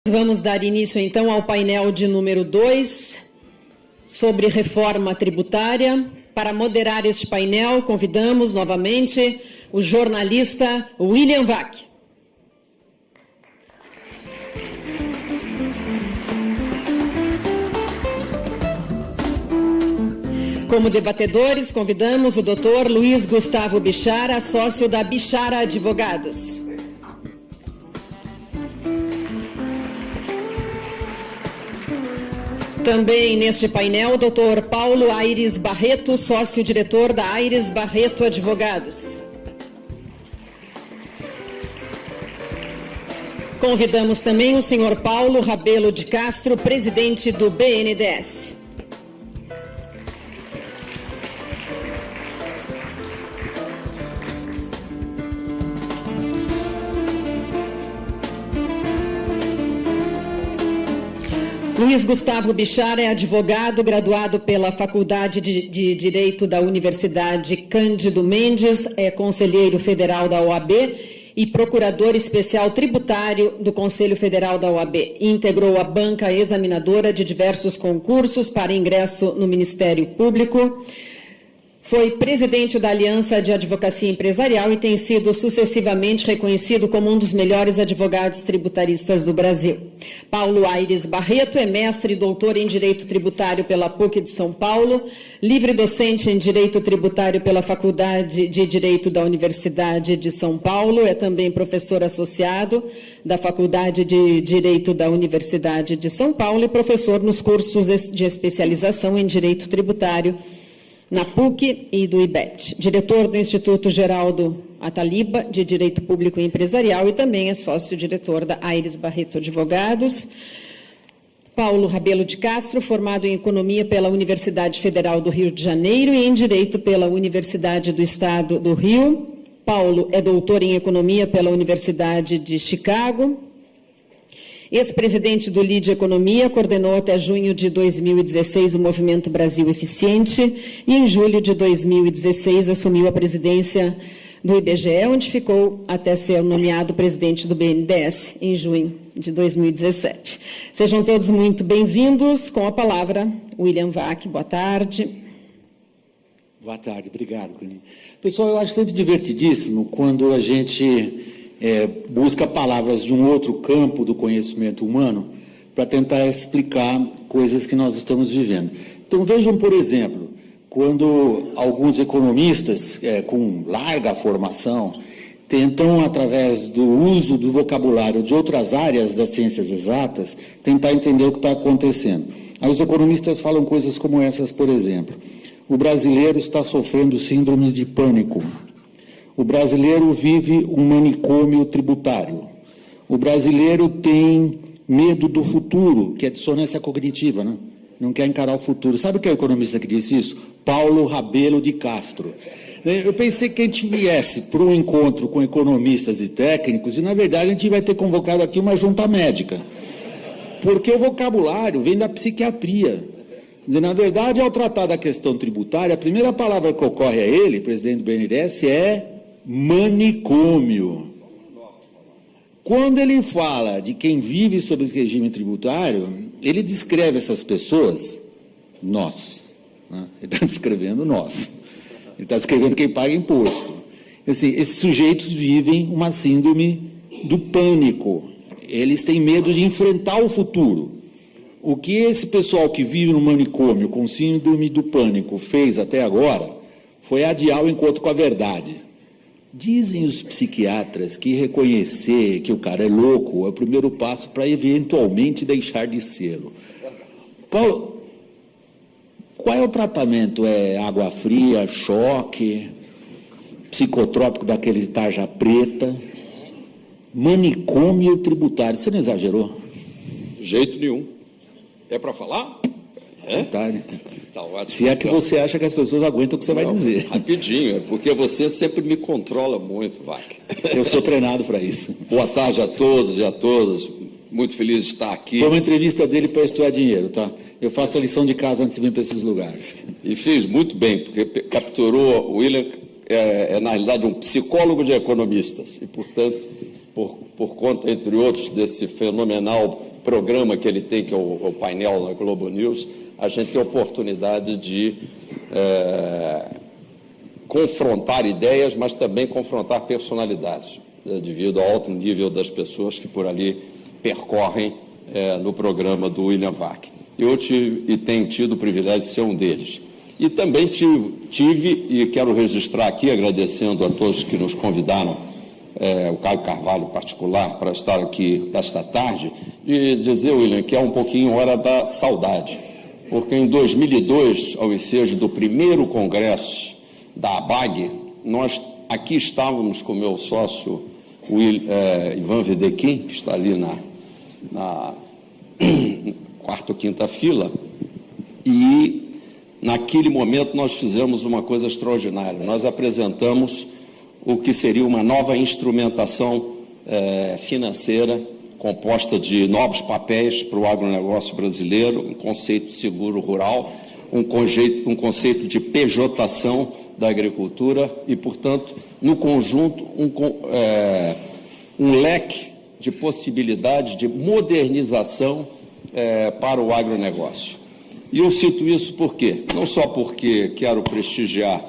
Vamos dar início, então, ao painel de número 2, sobre reforma tributária. Para moderar este painel, convidamos novamente o jornalista William Vac. Como debatedores, convidamos o Dr. Luiz Gustavo Bichara, sócio da Bichara Advogados. Também neste painel, o Dr. Paulo Aires Barreto, sócio-diretor da Aires Barreto Advogados. Convidamos também o senhor Paulo Rabelo de Castro, presidente do BNDES. Luiz Gustavo Bichara é advogado, graduado pela Faculdade de Direito da Universidade Cândido Mendes, é conselheiro federal da OAB e procurador especial tributário do Conselho Federal da OAB. Integrou a banca examinadora de diversos concursos para ingresso no Ministério Público. Foi presidente da Aliança de Advocacia Empresarial e tem sido sucessivamente reconhecido como um dos melhores advogados tributaristas do Brasil. Paulo Aires Barreto é mestre e doutor em Direito Tributário pela PUC de São Paulo, livre docente em Direito Tributário pela Faculdade de Direito da Universidade de São Paulo, é também professor associado da Faculdade de Direito da Universidade de São Paulo e professor nos cursos de especialização em Direito Tributário na PUC e do IBET. Diretor do Instituto Geraldo Ataliba, de Direito Público e Empresarial, e também é sócio-diretor da Aires Barreto Advogados. Paulo Rabelo de Castro, formado em Economia pela Universidade Federal do Rio de Janeiro e em Direito pela Universidade do Estado do Rio. Paulo é doutor em Economia pela Universidade de Chicago. Ex-presidente do LIDE Economia, coordenou até junho de 2016 o Movimento Brasil Eficiente e, em julho de 2016, assumiu a presidência do IBGE, onde ficou até ser nomeado presidente do BNDES, em junho de 2017. Sejam todos muito bem-vindos. Com a palavra, William Vac. Boa tarde. Boa tarde, obrigado, Cunha. Pessoal, eu acho sempre divertidíssimo quando a gente busca palavras de um outro campo do conhecimento humano para tentar explicar coisas que nós estamos vivendo. Então, vejam, por exemplo, quando alguns economistas, com larga formação, tentam, através do uso do vocabulário de outras áreas das ciências exatas, tentar entender o que está acontecendo. Aí os economistas falam coisas como essas, por exemplo: o brasileiro está sofrendo síndrome de pânico. O brasileiro vive um manicômio tributário. O brasileiro tem medo do futuro, que é dissonância cognitiva, né? Não quer encarar o futuro. Sabe quem é o economista que disse isso? Paulo Rabelo de Castro. Eu pensei que a gente viesse para um encontro com economistas e técnicos e, na verdade, a gente vai ter convocado aqui uma junta médica. Porque o vocabulário vem da psiquiatria. Na verdade, ao tratar da questão tributária, a primeira palavra que ocorre a ele, presidente do BNDES, é manicômio. Quando ele fala de quem vive sob esse regime tributário, ele descreve essas pessoas, nós, né? Ele está descrevendo nós. Ele está descrevendo quem paga imposto. Assim, esses sujeitos vivem uma síndrome do pânico. Eles têm medo de enfrentar o futuro. O que esse pessoal que vive no manicômio com síndrome do pânico fez até agora foi adiar o encontro com a verdade. Dizem os psiquiatras que reconhecer que o cara é louco é o primeiro passo para eventualmente deixar de ser. Paulo, qual é o tratamento? É água fria, choque, psicotrópico daqueles de tarja preta, manicômio tributário? Você não exagerou? De jeito nenhum. É para falar? É? Tá, né? Tá ótimo. Se é que você acha que as pessoas aguentam o que você vai dizer. Rapidinho, é porque você sempre me controla muito, Vac. Eu sou treinado para isso. Boa tarde a todos e a todas. Muito feliz de estar aqui. Foi uma entrevista dele para estudar dinheiro, tá? Eu faço a lição de casa antes de vir para esses lugares. E fiz muito bem, porque capturou o William, na realidade, um psicólogo de economistas. E, portanto, por conta, entre outros, desse fenomenal programa que ele tem, que é o painel na Globo News, a gente tem a oportunidade de confrontar ideias, mas também confrontar personalidades, devido ao alto nível das pessoas que por ali percorrem no programa do William Vac. Eu tenho tido o privilégio de ser um deles. E também tive, e quero registrar aqui, agradecendo a todos que nos convidaram, o Caio Carvalho em particular, para estar aqui esta tarde, de dizer, William, que é um pouquinho hora da saudade, porque em 2002, ao ensejo do primeiro congresso da ABAG, nós aqui estávamos com o meu sócio, Ivan Vedequim, que está ali na quarta ou quinta fila, e naquele momento nós fizemos uma coisa extraordinária. Nós apresentamos o que seria uma nova instrumentação financeira composta de novos papéis para o agronegócio brasileiro, um conceito de seguro rural, um conceito de pejotação da agricultura e, portanto, no conjunto, um leque de possibilidades de modernização para o agronegócio. E eu cito isso por quê? Não só porque quero prestigiar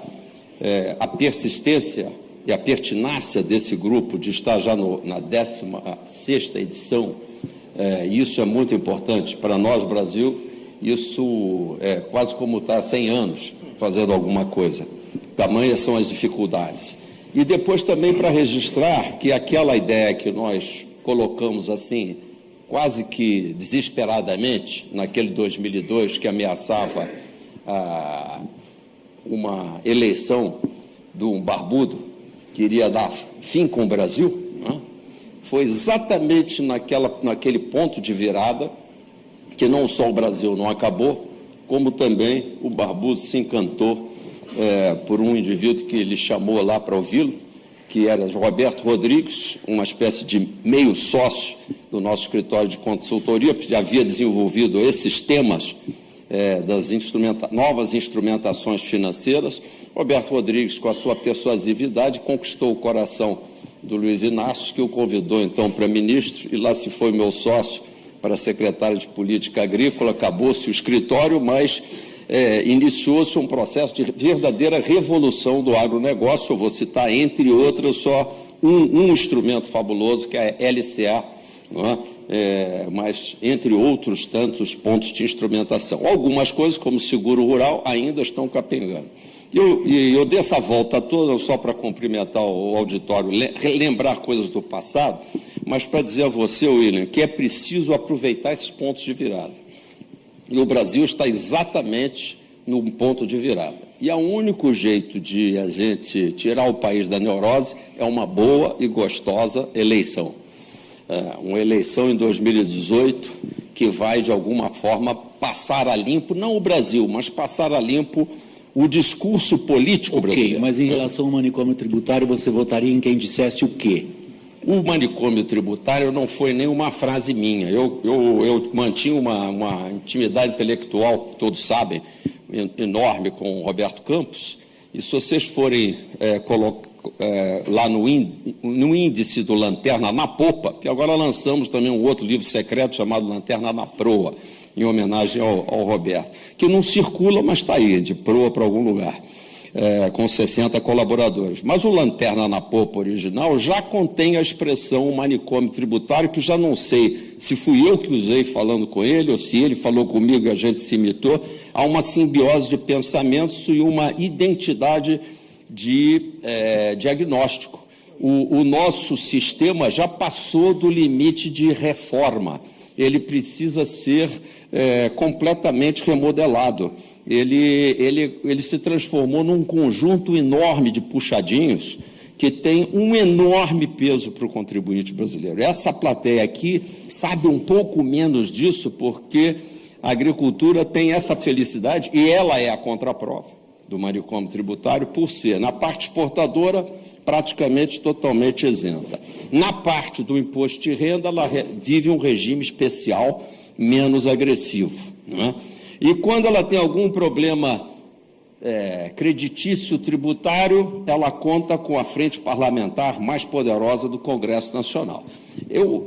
a persistência e a pertinácia desse grupo de estar já na 16ª edição, isso é muito importante para nós, Brasil, isso é quase como estar há 100 anos fazendo alguma coisa. Tamanhas são as dificuldades. E depois também para registrar que aquela ideia que nós colocamos assim, quase que desesperadamente, naquele 2002, que ameaçava uma eleição de um barbudo que iria dar fim com o Brasil, né? Foi exatamente naquele ponto de virada que não só o Brasil não acabou, como também o barbudo se encantou por um indivíduo que ele chamou lá para ouvi-lo, que era Roberto Rodrigues, uma espécie de meio sócio do nosso escritório de consultoria, que já havia desenvolvido esses temas das novas instrumentações financeiras. Roberto Rodrigues, com a sua persuasividade, conquistou o coração do Luiz Inácio, que o convidou, então, para ministro, e lá se foi meu sócio para secretário de Política Agrícola. Acabou-se o escritório, mas iniciou-se um processo de verdadeira revolução do agronegócio. Eu vou citar, entre outras, só um instrumento fabuloso, que é a LCA, não é? Mas, entre outros tantos pontos de instrumentação. Algumas coisas, como seguro rural, ainda estão capengando. Eu dei essa volta toda só para cumprimentar o auditório, lembrar coisas do passado, mas para dizer a você, William, que é preciso aproveitar esses pontos de virada. E o Brasil está exatamente num ponto de virada. E o único jeito de a gente tirar o país da neurose é uma boa e gostosa eleição. Uma eleição em 2018 que vai, de alguma forma, passar a limpo, não o Brasil, mas passar a limpo o discurso político brasileiro. Mas em relação ao manicômio tributário, você votaria em quem dissesse o quê? O manicômio tributário não foi nenhuma frase minha. Eu mantinha uma intimidade intelectual, todos sabem, enorme com o Roberto Campos, e se vocês forem lá no índice do Lanterna na Popa, que agora lançamos também um outro livro secreto chamado Lanterna na Proa, em homenagem ao Roberto, que não circula, mas está aí, de proa para algum lugar, com 60 colaboradores. Mas o Lanterna na Popa original já contém a expressão manicômio tributário, que já não sei se fui eu que usei falando com ele, ou se ele falou comigo e a gente se imitou. Há uma simbiose de pensamentos e uma identidade de diagnóstico. O nosso sistema já passou do limite de reforma. Ele precisa ser completamente remodelado. Ele se transformou num conjunto enorme de puxadinhos que tem um enorme peso para o contribuinte brasileiro. Essa plateia aqui sabe um pouco menos disso, porque a agricultura tem essa felicidade, e ela é a contraprova do manicômio tributário, por ser, na parte exportadora, praticamente totalmente isenta. Na parte do imposto de renda, ela vive um regime especial menos agressivo, não é? E quando ela tem algum problema creditício tributário, ela conta com a frente parlamentar mais poderosa do Congresso Nacional. Eu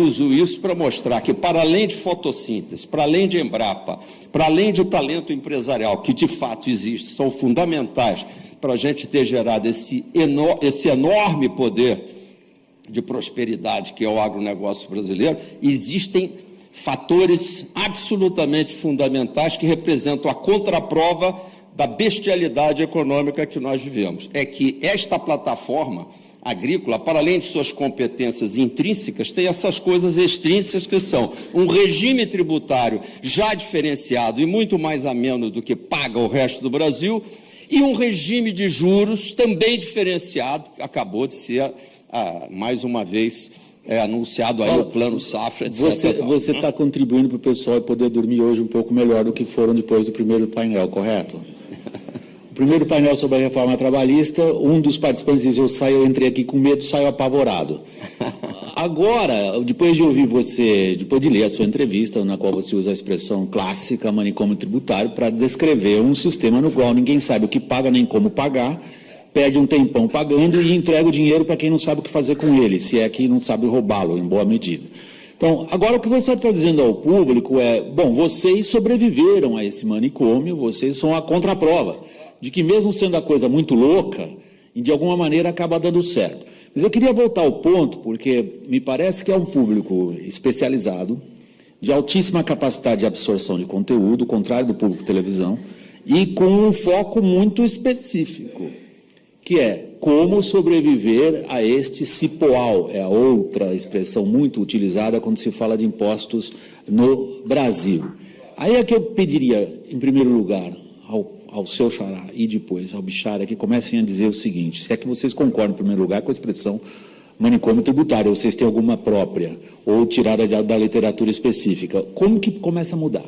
uso isso para mostrar que, para além de fotossíntese, para além de Embrapa, para além de talento empresarial, que de fato existe, são fundamentais para a gente ter gerado esse enorme poder de prosperidade que é o agronegócio brasileiro, existem fatores absolutamente fundamentais que representam a contraprova da bestialidade econômica que nós vivemos. É que esta plataforma agrícola, para além de suas competências intrínsecas, tem essas coisas extrínsecas que são um regime tributário já diferenciado e muito mais ameno do que paga o resto do Brasil, e um regime de juros também diferenciado, que acabou de ser, mais uma vez, anunciado aí o Plano Safra, etc. Você está contribuindo para o pessoal poder dormir hoje um pouco melhor do que foram depois do primeiro painel, correto? O primeiro painel sobre a reforma trabalhista, um dos participantes disse, eu entrei aqui com medo, saio apavorado. Agora, depois de ouvir você, depois de ler a sua entrevista, na qual você usa a expressão clássica, manicômio tributário, para descrever um sistema no qual ninguém sabe o que paga nem como pagar, perde um tempão pagando e entrega o dinheiro para quem não sabe o que fazer com ele, se é que não sabe roubá-lo, em boa medida. Então, agora o que você está dizendo ao público é, bom, vocês sobreviveram a esse manicômio, vocês são a contraprova de que mesmo sendo a coisa muito louca, de alguma maneira acaba dando certo. Mas eu queria voltar ao ponto, porque me parece que é um público especializado, de altíssima capacidade de absorção de conteúdo, contrário do público de televisão, e com um foco muito específico, que é como sobreviver a este cipoal, é a outra expressão muito utilizada quando se fala de impostos no Brasil. Aí é que eu pediria, em primeiro lugar, ao seu xará e depois ao Bixara, que comecem a dizer o seguinte, se é que vocês concordam, em primeiro lugar, com a expressão manicômio tributário, ou vocês têm alguma própria, ou tirada da literatura específica, como que começa a mudar?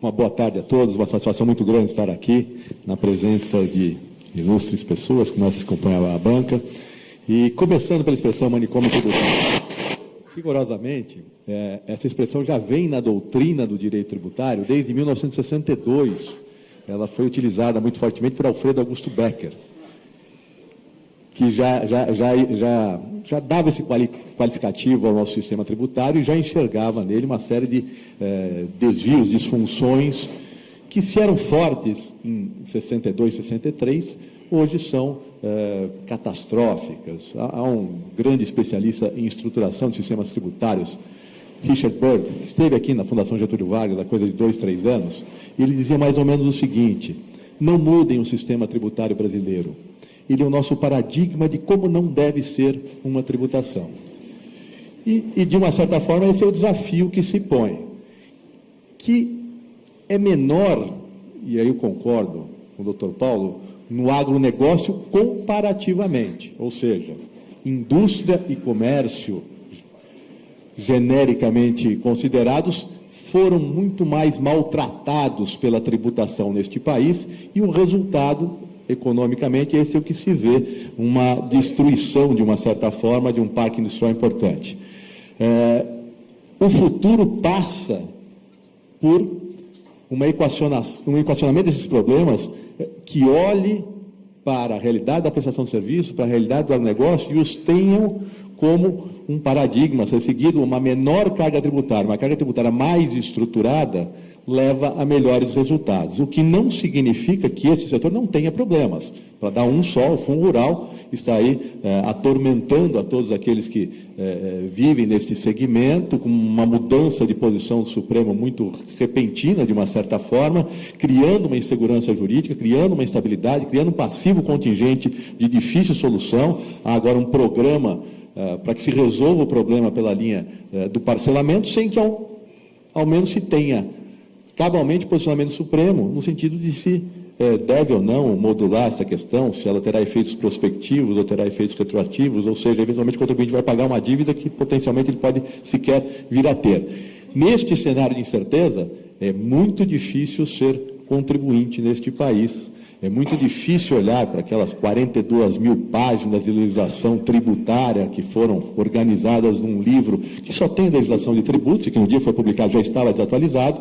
Uma boa tarde a todos, uma satisfação muito grande estar aqui, na presença de ilustres pessoas, como essas que acompanham a banca, e começando pela expressão manicômio tributário. Rigorosamente, essa expressão já vem na doutrina do direito tributário desde 1962. Ela foi utilizada muito fortemente por Alfredo Augusto Becker, que já dava esse qualificativo ao nosso sistema tributário e já enxergava nele uma série de desvios, disfunções, que se eram fortes em 62, 63, hoje são catastróficas. Há um grande especialista em estruturação de sistemas tributários, Richard Byrd, que esteve aqui na Fundação Getúlio Vargas há coisa de 2, 3 anos, e ele dizia mais ou menos o seguinte, não mudem o sistema tributário brasileiro. Ele é o nosso paradigma de como não deve ser uma tributação. E de uma certa forma, esse é o desafio que se põe, que é menor, e aí eu concordo com o Dr. Paulo, no agronegócio comparativamente, ou seja, indústria e comércio, genericamente considerados, foram muito mais maltratados pela tributação neste país, e o resultado, economicamente, esse é o que se vê, uma destruição, de uma certa forma, de um parque industrial importante. O futuro passa por um equacionamento desses problemas que olhe para a realidade da prestação de serviço, para a realidade do agronegócio e os tenham como um paradigma a ser seguido, uma menor carga tributária, uma carga tributária mais estruturada, leva a melhores resultados. O que não significa que esse setor não tenha problemas. Para dar um só, o Fundo Rural está aí atormentando a todos aqueles que vivem neste segmento, com uma mudança de posição do Supremo muito repentina, de uma certa forma, criando uma insegurança jurídica, criando uma instabilidade, criando um passivo contingente de difícil solução. Há agora um programa para que se resolva o problema pela linha do parcelamento, sem que ao menos se tenha cabalmente posicionamento supremo, no sentido de se deve ou não modular essa questão, se ela terá efeitos prospectivos ou terá efeitos retroativos, ou seja, eventualmente o contribuinte vai pagar uma dívida que potencialmente ele pode sequer vir a ter. Neste cenário de incerteza, é muito difícil ser contribuinte neste país. É muito difícil olhar para aquelas 42 mil páginas de legislação tributária que foram organizadas num livro que só tem legislação de tributos e que no dia foi publicado já estava desatualizado,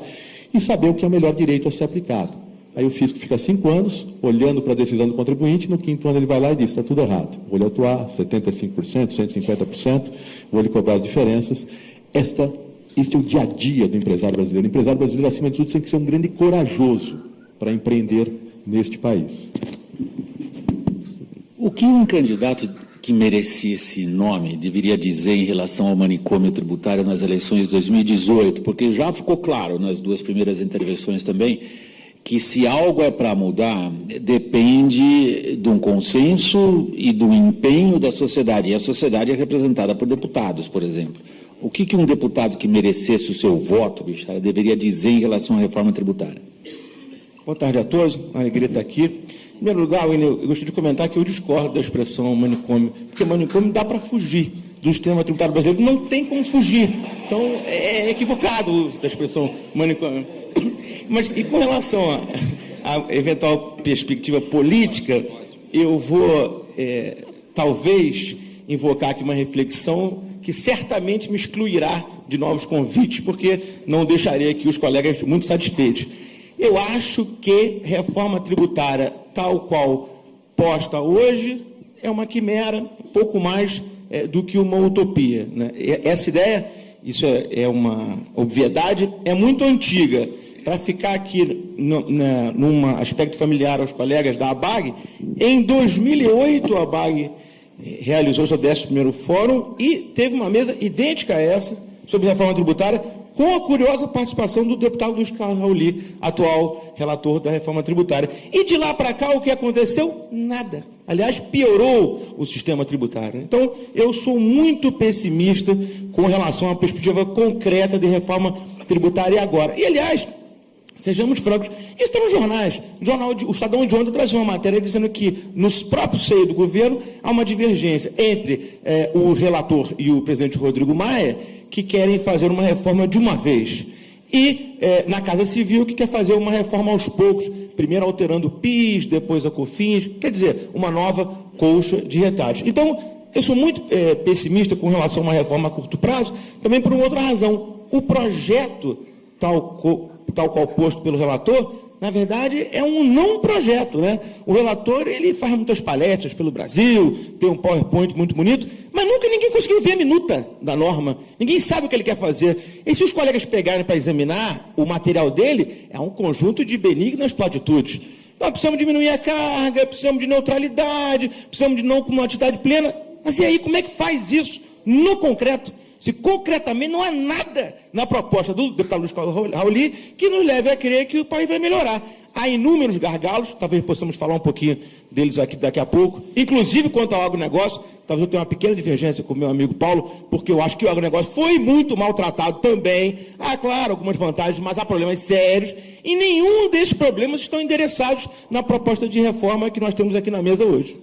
e saber o que é o melhor direito a ser aplicado. Aí o fisco fica 5 anos, olhando para a decisão do contribuinte, no 5º ano ele vai lá e diz, está tudo errado, vou lhe autuar 75%, 150%, vou lhe cobrar as diferenças. Este é o dia a dia do empresário brasileiro. O empresário brasileiro, acima de tudo, tem que ser um grande corajoso para empreender neste país. O que um candidato que merecia esse nome deveria dizer em relação ao manicômio tributário nas eleições de 2018? Porque já ficou claro nas 2 primeiras intervenções também que se algo é para mudar, depende de um consenso e do empenho da sociedade. E a sociedade é representada por deputados, por exemplo. O que um deputado que merecesse o seu voto, Bichara, deveria dizer em relação à reforma tributária? Boa tarde a todos, uma alegria estar aqui. Em primeiro lugar, eu gostaria de comentar que eu discordo da expressão manicômio, porque manicômio dá para fugir do sistema tributário brasileiro, não tem como fugir. Então, é equivocado o uso da expressão manicômio. Mas, e com relação à eventual perspectiva política, eu vou, talvez, invocar aqui uma reflexão que certamente me excluirá de novos convites, porque não deixarei aqui os colegas muito satisfeitos. Eu acho que reforma tributária, tal qual posta hoje, é uma quimera, pouco mais do que uma utopia, né? Essa ideia, isso é uma obviedade, é muito antiga. Para ficar aqui num aspecto familiar aos colegas da ABAG, em 2008 a ABAG realizou seu 11º fórum e teve uma mesa idêntica a essa, sobre reforma tributária, com a curiosa participação do deputado Luiz Carlos Rauli, atual relator da reforma tributária. E de lá para cá, o que aconteceu? Nada. Aliás, piorou o sistema tributário. Então, eu sou muito pessimista com relação à perspectiva concreta de reforma tributária agora. E, aliás, sejamos francos, isso está nos jornais. O Estadão de ontem trazia uma matéria dizendo que, no próprio seio do governo, há uma divergência entre o relator e o presidente Rodrigo Maia, que querem fazer uma reforma de uma vez. E, na Casa Civil, que quer fazer uma reforma aos poucos, primeiro alterando o PIS, depois a COFINS, quer dizer, uma nova colcha de retalhos. Então, eu sou muito pessimista com relação a uma reforma a curto prazo, também por uma outra razão. O projeto, tal qual posto pelo relator, na verdade, é um não projeto, né? O relator, ele faz muitas palestras pelo Brasil, tem um PowerPoint muito bonito, mas nunca ninguém conseguiu ver a minuta da norma. Ninguém sabe o que ele quer fazer. E se os colegas pegarem para examinar o material dele, é um conjunto de benignas platitudes. Nós precisamos diminuir a carga, precisamos de neutralidade, precisamos de não cumulatividade plena. Mas e aí, como é que faz isso no concreto? Se concretamente não há nada na proposta do deputado Luiz Carlos Rauli que nos leve a crer que o país vai melhorar. Há inúmeros gargalos, talvez possamos falar um pouquinho deles aqui daqui a pouco, inclusive quanto ao agronegócio, talvez eu tenha uma pequena divergência com o meu amigo Paulo, porque eu acho que o agronegócio foi muito maltratado também. Há, claro, algumas vantagens, mas há problemas sérios, e nenhum desses problemas estão endereçados na proposta de reforma que nós temos aqui na mesa hoje.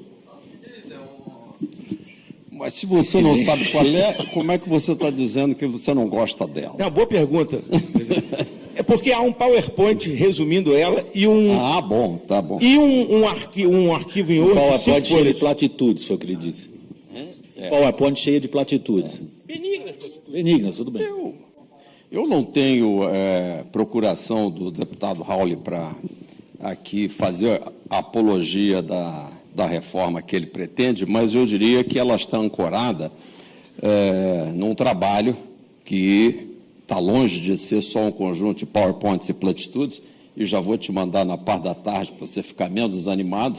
Mas se você não sabe qual é, como é que você está dizendo que você não gosta dela? É uma boa pergunta. É porque há um PowerPoint resumindo ela e um... Ah, bom, tá bom. E um arquivo em Word. PowerPoint cheio de platitudes, foi o que ele disse. PowerPoint cheio de platitudes. Benignas, tudo bem. Eu não tenho procuração do deputado Rauli para aqui fazer apologia da reforma que ele pretende, mas eu diria que ela está ancorada num trabalho que está longe de ser só um conjunto de PowerPoints e platitudes, e já vou te mandar na parte da tarde para você ficar menos desanimado,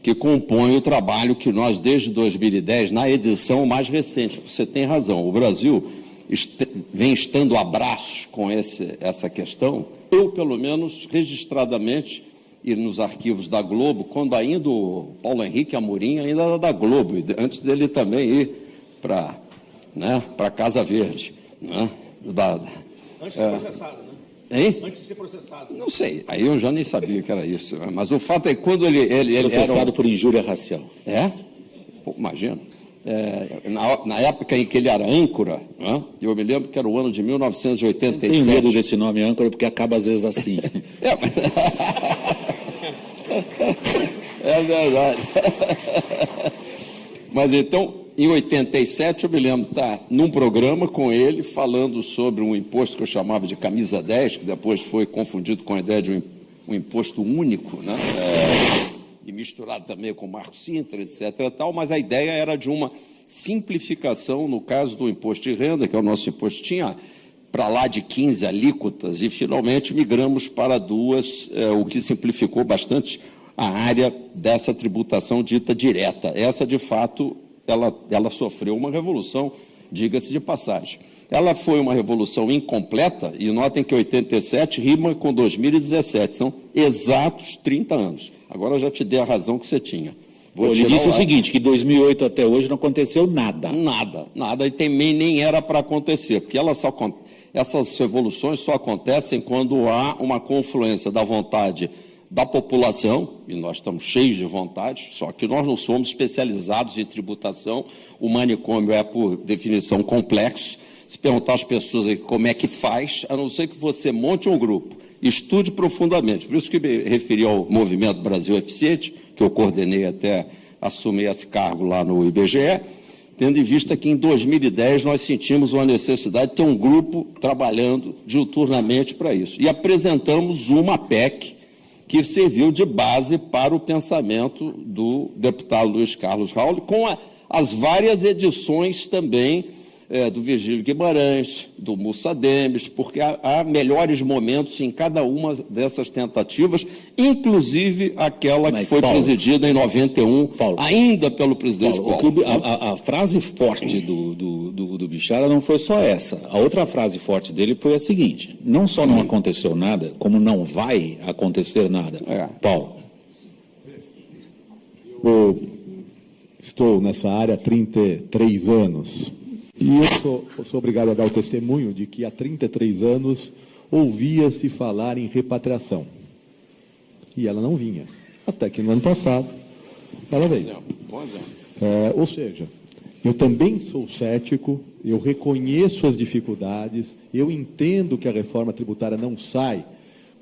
que compõe o trabalho que nós, desde 2010, na edição mais recente, você tem razão, o Brasil vem estando a braços com essa questão, eu, pelo menos, registradamente, e nos arquivos da Globo, quando ainda o Paulo Henrique Amorim ainda era da Globo, antes dele também ir para a Casa Verde. Né? Antes de ser processado, né? Hein? Antes de ser processado. Não sei, aí eu já nem sabia que era isso. Né? Mas o fato é que quando ele Processado por injúria racial. É? Pô, imagina. Na época em que ele era âncora, né? Eu me lembro que era o ano de 1987. Tenho medo desse nome âncora, porque acaba às vezes assim. É verdade. Mas então, em 87, eu me lembro de estar num programa com ele, falando sobre um imposto que eu chamava de camisa 10, que depois foi confundido com a ideia de um imposto único, né? E misturado também com o Marco Sintra, etc. e tal, mas a ideia era de uma simplificação, no caso do imposto de renda, que é o nosso imposto, tinha para lá de 15 alíquotas, e finalmente migramos para 2, o que simplificou bastante a área dessa tributação dita direta. Essa, de fato, ela sofreu uma revolução, diga-se de passagem. Ela foi uma revolução incompleta, e notem que 87 rima com 2017, são exatos 30 anos. Agora eu já te dei a razão que você tinha. Ele disse o seguinte, que 2008 até hoje não aconteceu nada. Nada, e também nem era para acontecer, porque essas revoluções só acontecem quando há uma confluência da vontade da população, e nós estamos cheios de vontade, só que nós não somos especializados em tributação, o manicômio é, por definição, complexo. Se perguntar às pessoas aí como é que faz, a não ser que você monte um grupo, estude profundamente. Por isso que me referi ao Movimento Brasil Eficiente, que eu coordenei até assumir esse cargo lá no IBGE, tendo em vista que em 2010 nós sentimos uma necessidade de ter um grupo trabalhando diuturnamente para isso. E apresentamos uma PEC que serviu de base para o pensamento do deputado Luiz Carlos Raul, com as várias edições também do Virgílio Guimarães, do Mussa Demes, porque há melhores momentos em cada uma dessas tentativas, inclusive aquela que foi presidida em 91, ainda pelo presidente Collor. A frase forte do Bichara não foi só essa. A outra frase forte dele foi a seguinte: não só não aconteceu nada, como não vai acontecer nada. Paulo. Eu estou nessa área há 33 anos. E eu sou obrigado a dar o testemunho de que há 33 anos ouvia-se falar em repatriação. E ela não vinha. Até que no ano passado ela veio. Bom exemplo. Ou seja, eu também sou cético, eu reconheço as dificuldades, eu entendo que a reforma tributária não sai,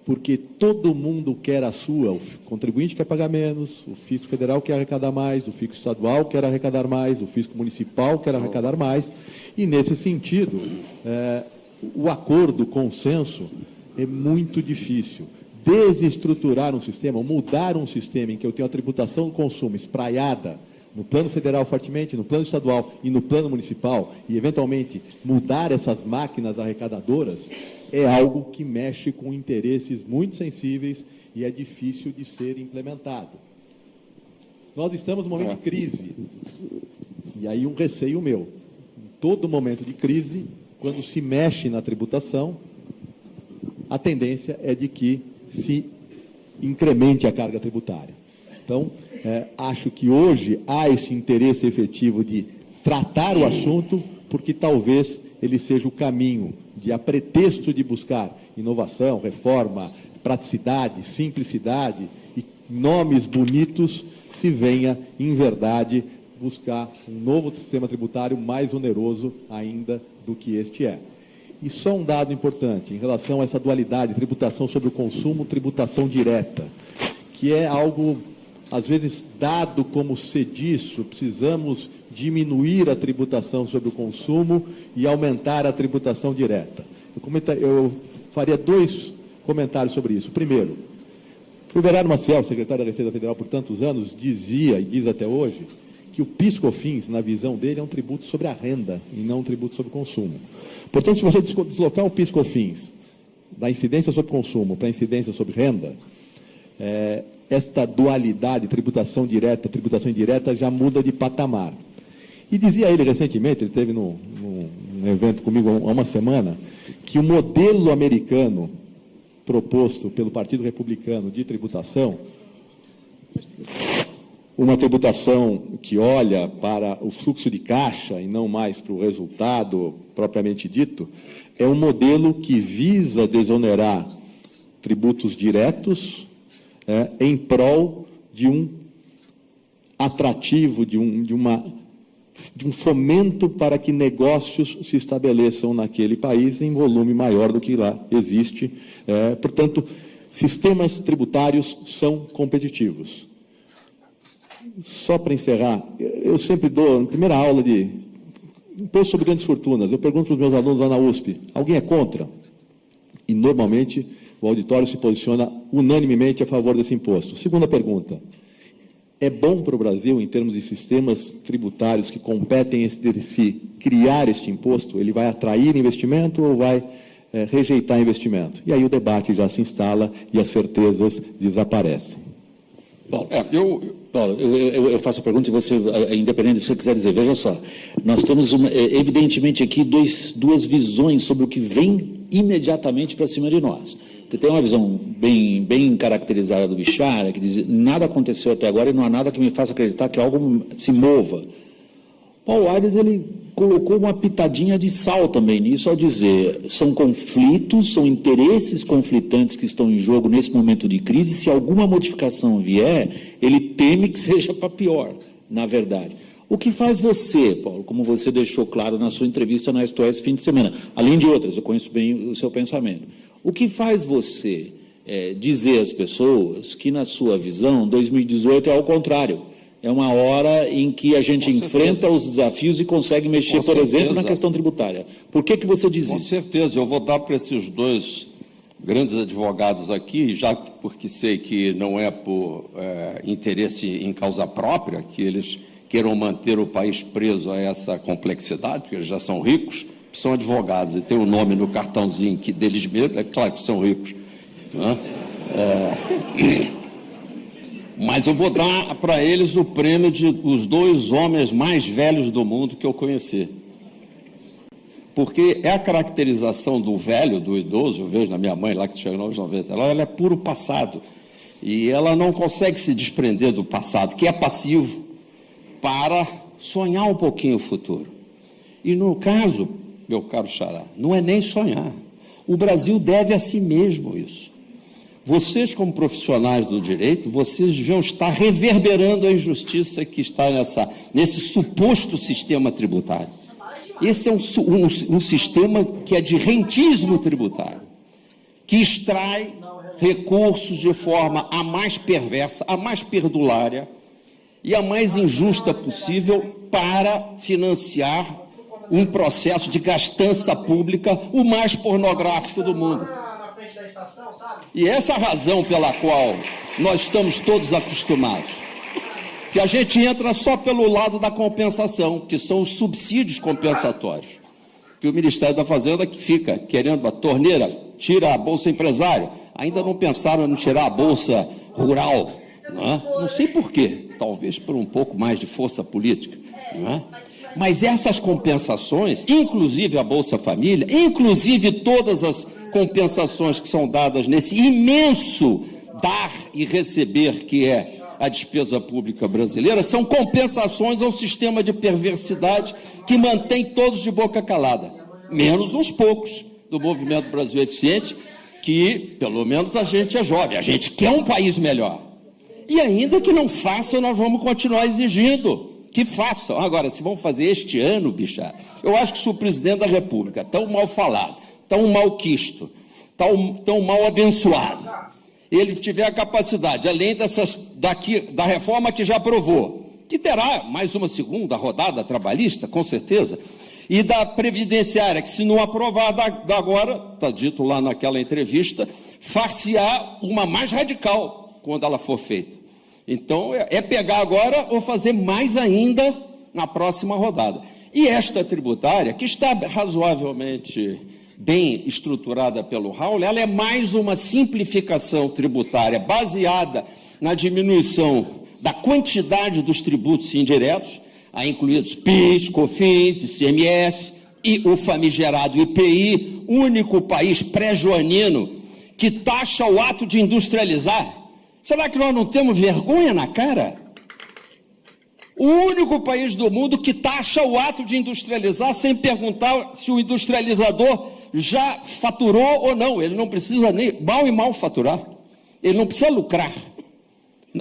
porque todo mundo quer a sua, o contribuinte quer pagar menos, o fisco federal quer arrecadar mais, o fisco estadual quer arrecadar mais, o fisco municipal quer arrecadar mais, e nesse sentido, o acordo, o consenso é muito difícil. Desestruturar um sistema, mudar um sistema em que eu tenho a tributação do consumo espraiada, no plano federal fortemente, no plano estadual e no plano municipal, e eventualmente mudar essas máquinas arrecadadoras, é algo que mexe com interesses muito sensíveis e é difícil de ser implementado. Nós estamos num momento de crise, e aí um receio meu. Em todo momento de crise, quando se mexe na tributação, a tendência é de que se incremente a carga tributária. Então, acho que hoje há esse interesse efetivo de tratar o assunto, porque talvez ele seja o caminho de, a pretexto de buscar inovação, reforma, praticidade, simplicidade e nomes bonitos, se venha, em verdade, buscar um novo sistema tributário mais oneroso ainda do que este é. E só um dado importante em relação a essa dualidade, tributação sobre o consumo, tributação direta, que é algo, às vezes, dado como sediço, precisamos diminuir a tributação sobre o consumo e aumentar a tributação direta. Eu faria 2 comentários sobre isso. Primeiro, o Everardo Maciel, secretário da Receita Federal por tantos anos, dizia, e diz até hoje, que o PIS/COFINS, na visão dele, é um tributo sobre a renda e não um tributo sobre o consumo. Portanto, se você deslocar o PIS/COFINS da incidência sobre consumo para a incidência sobre renda, esta dualidade, tributação direta, tributação indireta, já muda de patamar. E dizia ele recentemente, ele esteve num evento comigo há uma semana, que o modelo americano proposto pelo Partido Republicano de tributação, uma tributação que olha para o fluxo de caixa e não mais para o resultado propriamente dito, é um modelo que visa desonerar tributos diretos em prol de um atrativo, de um fomento para que negócios se estabeleçam naquele país em volume maior do que lá existe. Portanto, sistemas tributários são competitivos. Só para encerrar, eu sempre dou, na primeira aula de imposto sobre grandes fortunas, eu pergunto para os meus alunos lá na USP, alguém é contra? E, normalmente, o auditório se posiciona unanimemente a favor desse imposto. Segunda pergunta, é bom para o Brasil, em termos de sistemas tributários que competem entre si, criar este imposto? Ele vai atrair investimento ou vai rejeitar investimento? E aí o debate já se instala e as certezas desaparecem. Paulo, eu faço a pergunta e você, independente do que você quiser dizer, veja só, nós temos, evidentemente, aqui duas visões sobre o que vem imediatamente para cima de nós. Você tem uma visão bem caracterizada do Bichara, que diz, nada aconteceu até agora e não há nada que me faça acreditar que algo se mova. Paulo Aires, ele colocou uma pitadinha de sal também nisso, ao dizer, são conflitos, são interesses conflitantes que estão em jogo nesse momento de crise, se alguma modificação vier, ele teme que seja para pior, na verdade. O que faz você, Paulo, como você deixou claro na sua entrevista na STOA esse fim de semana, além de outras, eu conheço bem o seu pensamento, o que faz você dizer às pessoas que, na sua visão, 2018 é ao contrário, é uma hora em que a gente enfrenta os desafios e consegue mexer, por exemplo, na questão tributária. Por que você diz isso? Com certeza, eu vou dar para esses dois grandes advogados aqui, já porque sei que não é por interesse em causa própria, que eles queiram manter o país preso a essa complexidade, porque eles já são ricos, são advogados e tem o nome no cartãozinho deles mesmos, é claro que são ricos. Né? Mas eu vou dar para eles o prêmio de os dois homens mais velhos do mundo que eu conheci. Porque é a caracterização do velho, do idoso, eu vejo na minha mãe lá que chegou aos 90, ela é puro passado. E ela não consegue se desprender do passado, que é passivo, para sonhar um pouquinho o futuro. E no caso, meu caro Xará, não é nem sonhar. O Brasil deve a si mesmo isso. Vocês, como profissionais do direito, vocês deviam estar reverberando a injustiça que está nesse suposto sistema tributário. Esse é um sistema que é de rentismo tributário, que extrai recursos de forma a mais perversa, a mais perdulária e a mais injusta possível para financiar um processo de gastança pública o mais pornográfico do mundo. E essa é a razão pela qual nós estamos todos acostumados. Que a gente entra só pelo lado da compensação, que são os subsídios compensatórios. Que o Ministério da Fazenda que fica querendo a torneira, tira a Bolsa Empresário. Ainda não pensaram em tirar a Bolsa Rural. Não sei por quê, talvez por um pouco mais de força política. Não é? Mas essas compensações, inclusive a Bolsa Família, inclusive todas as compensações que são dadas nesse imenso dar e receber que é a despesa pública brasileira, são compensações ao sistema de perversidade que mantém todos de boca calada, menos uns poucos do Movimento Brasil Eficiente, que pelo menos a gente é jovem, a gente quer um país melhor. E ainda que não façam, nós vamos continuar exigindo que façam. Agora, se vão fazer este ano, bicha, eu acho que se o presidente da República, tão mal falado, tão malquisto, tão mal abençoado, ele tiver a capacidade, além da reforma que já aprovou, que terá mais uma segunda rodada trabalhista, com certeza, e da previdenciária, que se não aprovar agora, está dito lá naquela entrevista, far-se-á uma mais radical quando ela for feita. Então, é pegar agora ou fazer mais ainda na próxima rodada. E esta tributária, que está razoavelmente bem estruturada pelo Raul, ela é mais uma simplificação tributária baseada na diminuição da quantidade dos tributos indiretos, incluídos PIS, COFINS, ICMS e o famigerado IPI, único país pré-joanino que taxa o ato de industrializar. Será que nós não temos vergonha na cara? O único país do mundo que taxa o ato de industrializar sem perguntar se o industrializador já faturou ou não. Ele não precisa nem mal faturar. Ele não precisa lucrar.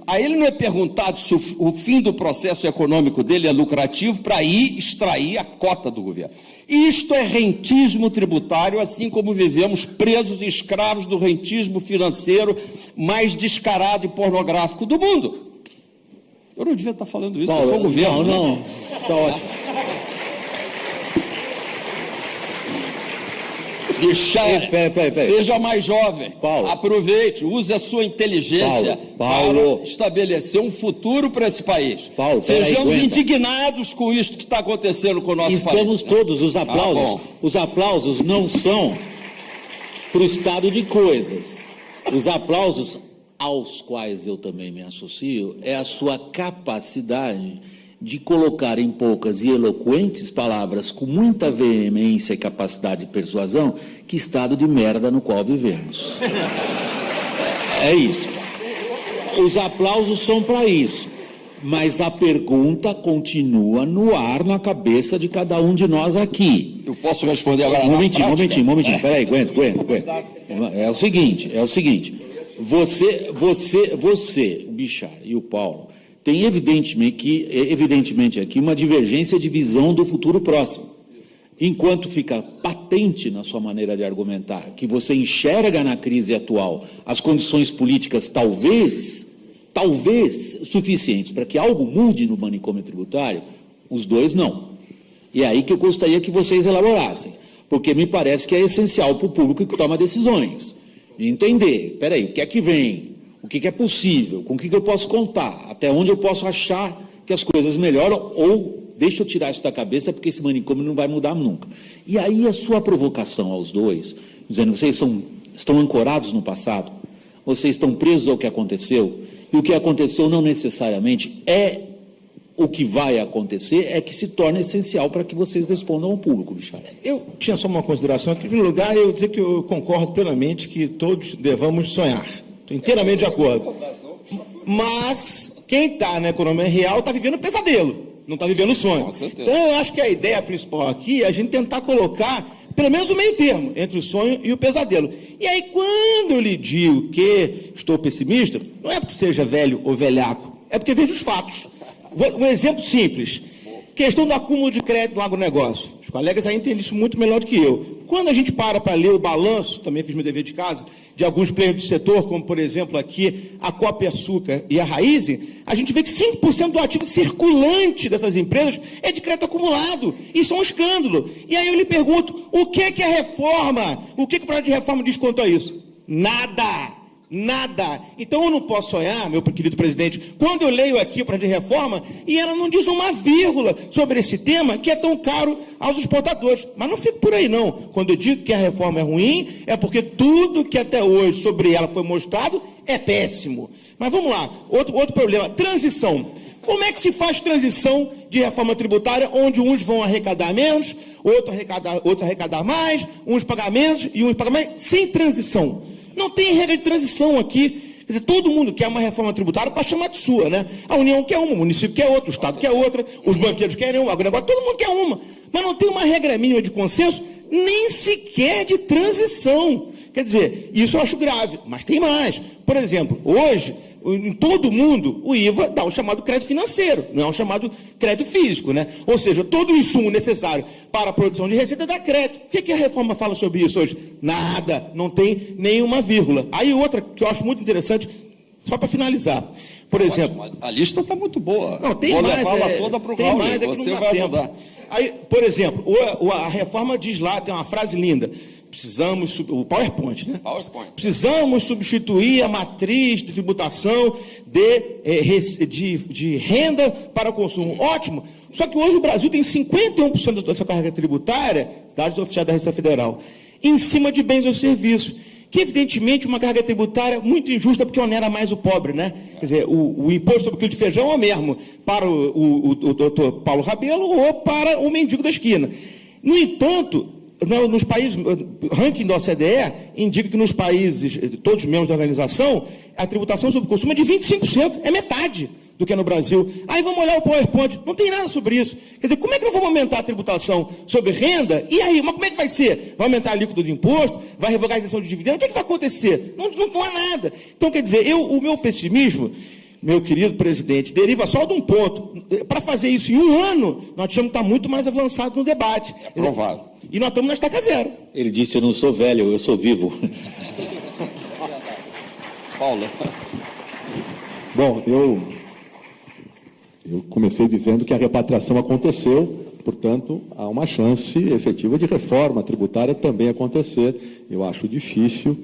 A ele não é perguntado se o fim do processo econômico dele é lucrativo para ir extrair a cota do governo. Isto é rentismo tributário, assim como vivemos presos e escravos do rentismo financeiro mais descarado e pornográfico do mundo. Eu não devia estar falando isso, Paulo, eu sou o governo. não, está ótimo. Bichara, Peraí. seja mais jovem, Paulo. aproveite, use a sua inteligência Paulo. para estabelecer um futuro para esse país. Paulo, peraí, Sejamos aguenta. indignados com isto que está acontecendo com o nosso país. Estamos todos, os bom. aplausos não são para o estado de coisas. Os aplausos aos quais eu também me associo é a sua capacidade de colocar em poucas e eloquentes palavras, com muita veemência e capacidade de persuasão, que estado de merda no qual vivemos. É isso. Os aplausos são para isso, mas a pergunta continua no ar, na cabeça de cada um de nós aqui. Eu posso responder agora Um na momentinho, prática? peraí, aguenta. É o seguinte, você, o Bichara e o Paulo, tem evidentemente aqui uma divergência de visão do futuro próximo. Enquanto fica patente na sua maneira de argumentar que você enxerga na crise atual as condições políticas talvez suficientes para que algo mude no manicômio tributário, os dois não. E é aí que eu gostaria que vocês elaborassem, porque me parece que é essencial para o público que toma decisões, de entender, peraí, o que é que vem, o que é possível, com o que eu posso contar, até onde eu posso achar que as coisas melhoram, ou deixa eu tirar isso da cabeça, porque esse manicômio não vai mudar nunca. E aí a sua provocação aos dois, dizendo, vocês estão ancorados no passado, vocês estão presos ao que aconteceu, e o que aconteceu não necessariamente é o que vai acontecer, é que se torna essencial para que vocês respondam ao público, Bichara. Eu tinha só uma consideração aqui. Em primeiro lugar, eu dizer que eu concordo plenamente que todos devamos sonhar. Estou inteiramente de acordo. Mas quem está na economia real está vivendo pesadelo, não está vivendo sonho. Com certeza. Então, eu acho que a ideia principal aqui é a gente tentar colocar pelo menos o meio termo entre o sonho e o pesadelo. E aí, quando eu lhe digo que estou pessimista, não é porque seja velho ou velhaco, é porque vejo os fatos. Um exemplo simples, questão do acúmulo de crédito no agronegócio. Os colegas aí entendem isso muito melhor do que eu. Quando a gente para ler o balanço, também fiz meu dever de casa, de alguns players do setor, como, por exemplo, aqui a Copersucar e a Raizen, a gente vê que 5% do ativo circulante dessas empresas é de crédito acumulado. Isso é um escândalo. E aí eu lhe pergunto, o que é a reforma? O que o projeto de reforma diz quanto a isso? Nada. Então eu não posso sonhar, meu querido presidente, quando eu leio aqui o projeto de reforma e ela não diz uma vírgula sobre esse tema que é tão caro aos exportadores. Mas não fico por aí, não. Quando eu digo que a reforma é ruim, é porque tudo que até hoje sobre ela foi mostrado é péssimo. Mas vamos lá, outro problema, transição. Como é que se faz transição de reforma tributária, onde uns vão arrecadar menos, outros arrecadar mais, uns pagar menos e uns pagar mais, sem transição? Não tem regra de transição aqui. Quer dizer, todo mundo quer uma reforma tributária para chamar de sua, né? A União quer uma, o município quer outra, o Estado quer outra, os banqueiros querem uma, agora todo mundo quer uma. Mas não tem uma regra mínima de consenso, nem sequer de transição. Quer dizer, isso eu acho grave, mas tem mais. Por exemplo, hoje, em todo mundo, o IVA dá o chamado crédito financeiro, não é o chamado crédito físico, né? Ou seja, todo o insumo necessário para a produção de receita dá crédito. O que a reforma fala sobre isso hoje? Nada, não tem nenhuma vírgula. Aí outra que eu acho muito interessante, só para finalizar. Por exemplo... A lista está muito boa. Não, tem Vou mais. levá-la toda para o tem Raul, mais, é que você não dá vai tempo. ajudar. Aí, por exemplo, a reforma diz lá, tem uma frase linda, precisamos, o PowerPoint, né? PowerPoint. Precisamos substituir a matriz de tributação de renda para o consumo. Ótimo. Só que hoje o Brasil tem 51% da sua carga tributária, dados oficiais da Receita Federal, em cima de bens ou serviços, que evidentemente uma carga tributária muito injusta porque onera mais o pobre, né? Quer dizer, o imposto sobre o quilo de feijão é o mesmo para o doutor Paulo Rabelo ou para o mendigo da esquina. No entanto, nos países, o ranking da OCDE indica que nos países, todos os membros da organização, a tributação sobre o consumo é de 25%, é metade do que é no Brasil. Aí vamos olhar o PowerPoint, não tem nada sobre isso. Quer dizer, como é que nós vamos aumentar a tributação sobre renda? E aí, mas como é que vai ser? Vai aumentar a alíquota do imposto? Vai revogar a isenção de dividendos? O que é que vai acontecer? Não há nada. Então, quer dizer, o meu pessimismo, meu querido presidente, deriva só de um ponto. Para fazer isso em um ano, nós tínhamos que estar muito mais avançados no debate. É provável. E nós estamos na estaca zero. Ele disse, eu não sou velho, eu sou vivo. Paulo. Bom, eu Eu comecei dizendo que a repatriação aconteceu, portanto, há uma chance efetiva de reforma tributária também acontecer. Eu acho difícil,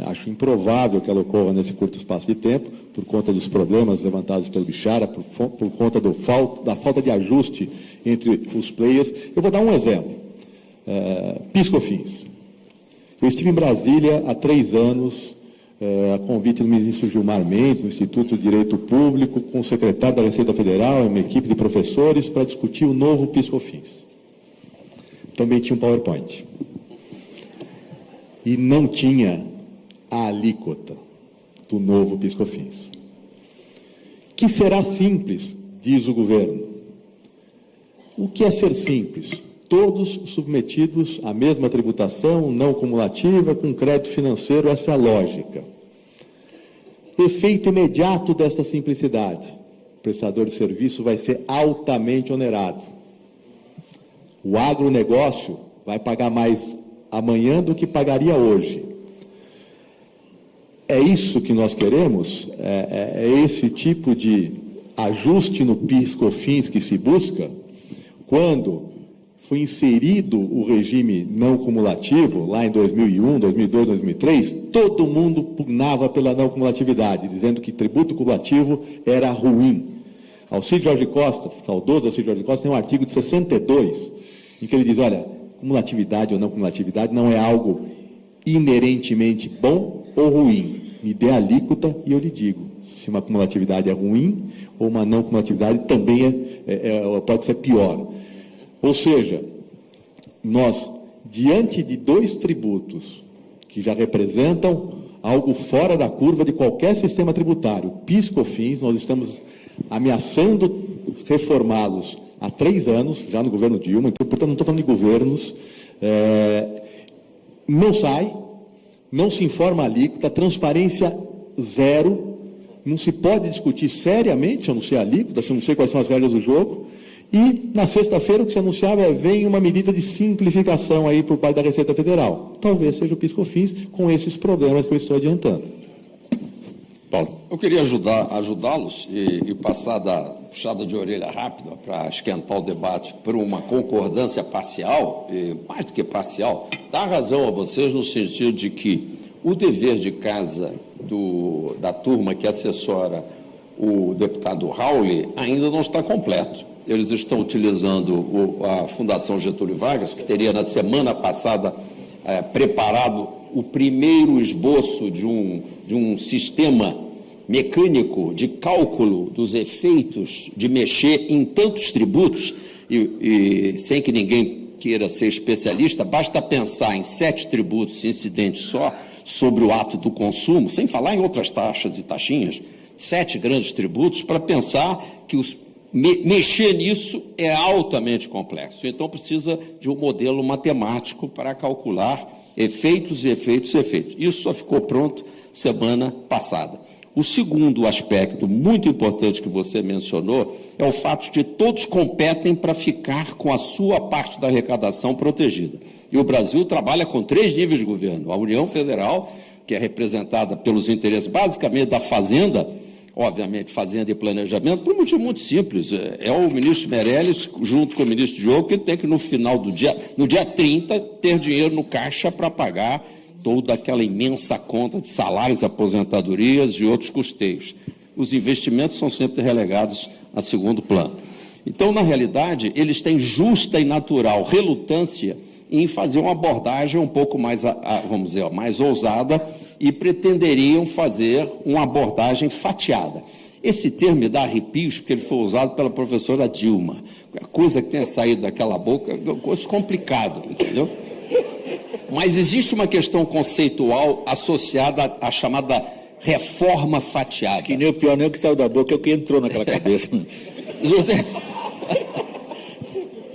acho improvável que ela ocorra nesse curto espaço de tempo, por conta dos problemas levantados pelo Bixara, por conta da falta de ajuste entre os players. Eu vou dar um exemplo. PIS/COFINS. Eu estive em Brasília há 3 anos, a convite do ministro Gilmar Mendes, no Instituto de Direito Público, com o secretário da Receita Federal, uma equipe de professores, para discutir o novo PIS/COFINS. Também tinha um PowerPoint. E não tinha a alíquota do novo PIS/COFINS. Que será simples, diz o governo. O que é ser simples? Todos submetidos à mesma tributação não cumulativa, com crédito financeiro, essa é a lógica. Efeito imediato desta simplicidade: o prestador de serviço vai ser altamente onerado. O agronegócio vai pagar mais amanhã do que pagaria hoje. É isso que nós queremos? É esse tipo de ajuste no PIS/COFINS que se busca? Quando foi inserido o regime não cumulativo, lá em 2001, 2002, 2003, todo mundo pugnava pela não cumulatividade, dizendo que tributo cumulativo era ruim. Alcide Jorge Costa, saudoso Alcide Jorge Costa, tem um artigo de 62, em que ele diz, olha, cumulatividade ou não cumulatividade não é algo inerentemente bom ou ruim. Me dê a alíquota e eu lhe digo se uma cumulatividade é ruim ou uma não cumulatividade também pode ser pior. Ou seja, nós, diante de 2 tributos que já representam algo fora da curva de qualquer sistema tributário, PIS/COFINS, nós estamos ameaçando reformá-los há 3 anos, já no governo Dilma, então, portanto, não estou falando de governos, não sai, não se informa a alíquota, transparência zero, não se pode discutir seriamente se eu não sei a alíquota, se eu não sei quais são as regras do jogo. E, na sexta-feira, o que se anunciava vem uma medida de simplificação aí por parte da Receita Federal. Talvez seja o PIS/COFINS com esses problemas que eu estou adiantando. Paulo, eu queria ajudá-los e passar da puxada de orelha rápida para esquentar o debate por uma concordância parcial, e mais do que parcial, dar razão a vocês no sentido de que o dever de casa da turma que assessora o deputado Raul ainda não está completo. Eles estão utilizando a Fundação Getúlio Vargas, que teria na semana passada preparado o primeiro esboço de um sistema mecânico de cálculo dos efeitos de mexer em tantos tributos, e sem que ninguém queira ser especialista, basta pensar em 7 tributos incidentes só sobre o ato do consumo, sem falar em outras taxas e taxinhas, 7 grandes tributos, para pensar que mexer nisso é altamente complexo. Então, precisa de um modelo matemático para calcular efeitos. Isso só ficou pronto semana passada. O segundo aspecto muito importante que você mencionou é o fato de todos competem para ficar com a sua parte da arrecadação protegida. E o Brasil trabalha com 3 níveis de governo. A União Federal, que é representada pelos interesses basicamente da Fazenda, obviamente, Fazenda e Planejamento, por um motivo muito simples. É o ministro Meirelles, junto com o ministro Diogo, que tem que, no final do dia, no dia 30, ter dinheiro no caixa para pagar toda aquela imensa conta de salários, aposentadorias e outros custeios. Os investimentos são sempre relegados a segundo plano. Então, na realidade, eles têm justa e natural relutância em fazer uma abordagem um pouco mais, vamos dizer, mais ousada, e pretenderiam fazer uma abordagem fatiada. Esse termo me dá arrepios, porque ele foi usado pela professora Dilma. A coisa que tenha saído daquela boca é uma coisa complicada, entendeu? Mas existe uma questão conceitual associada à chamada reforma fatiada. Que nem o pior, nem o que saiu da boca, é o que entrou naquela cabeça.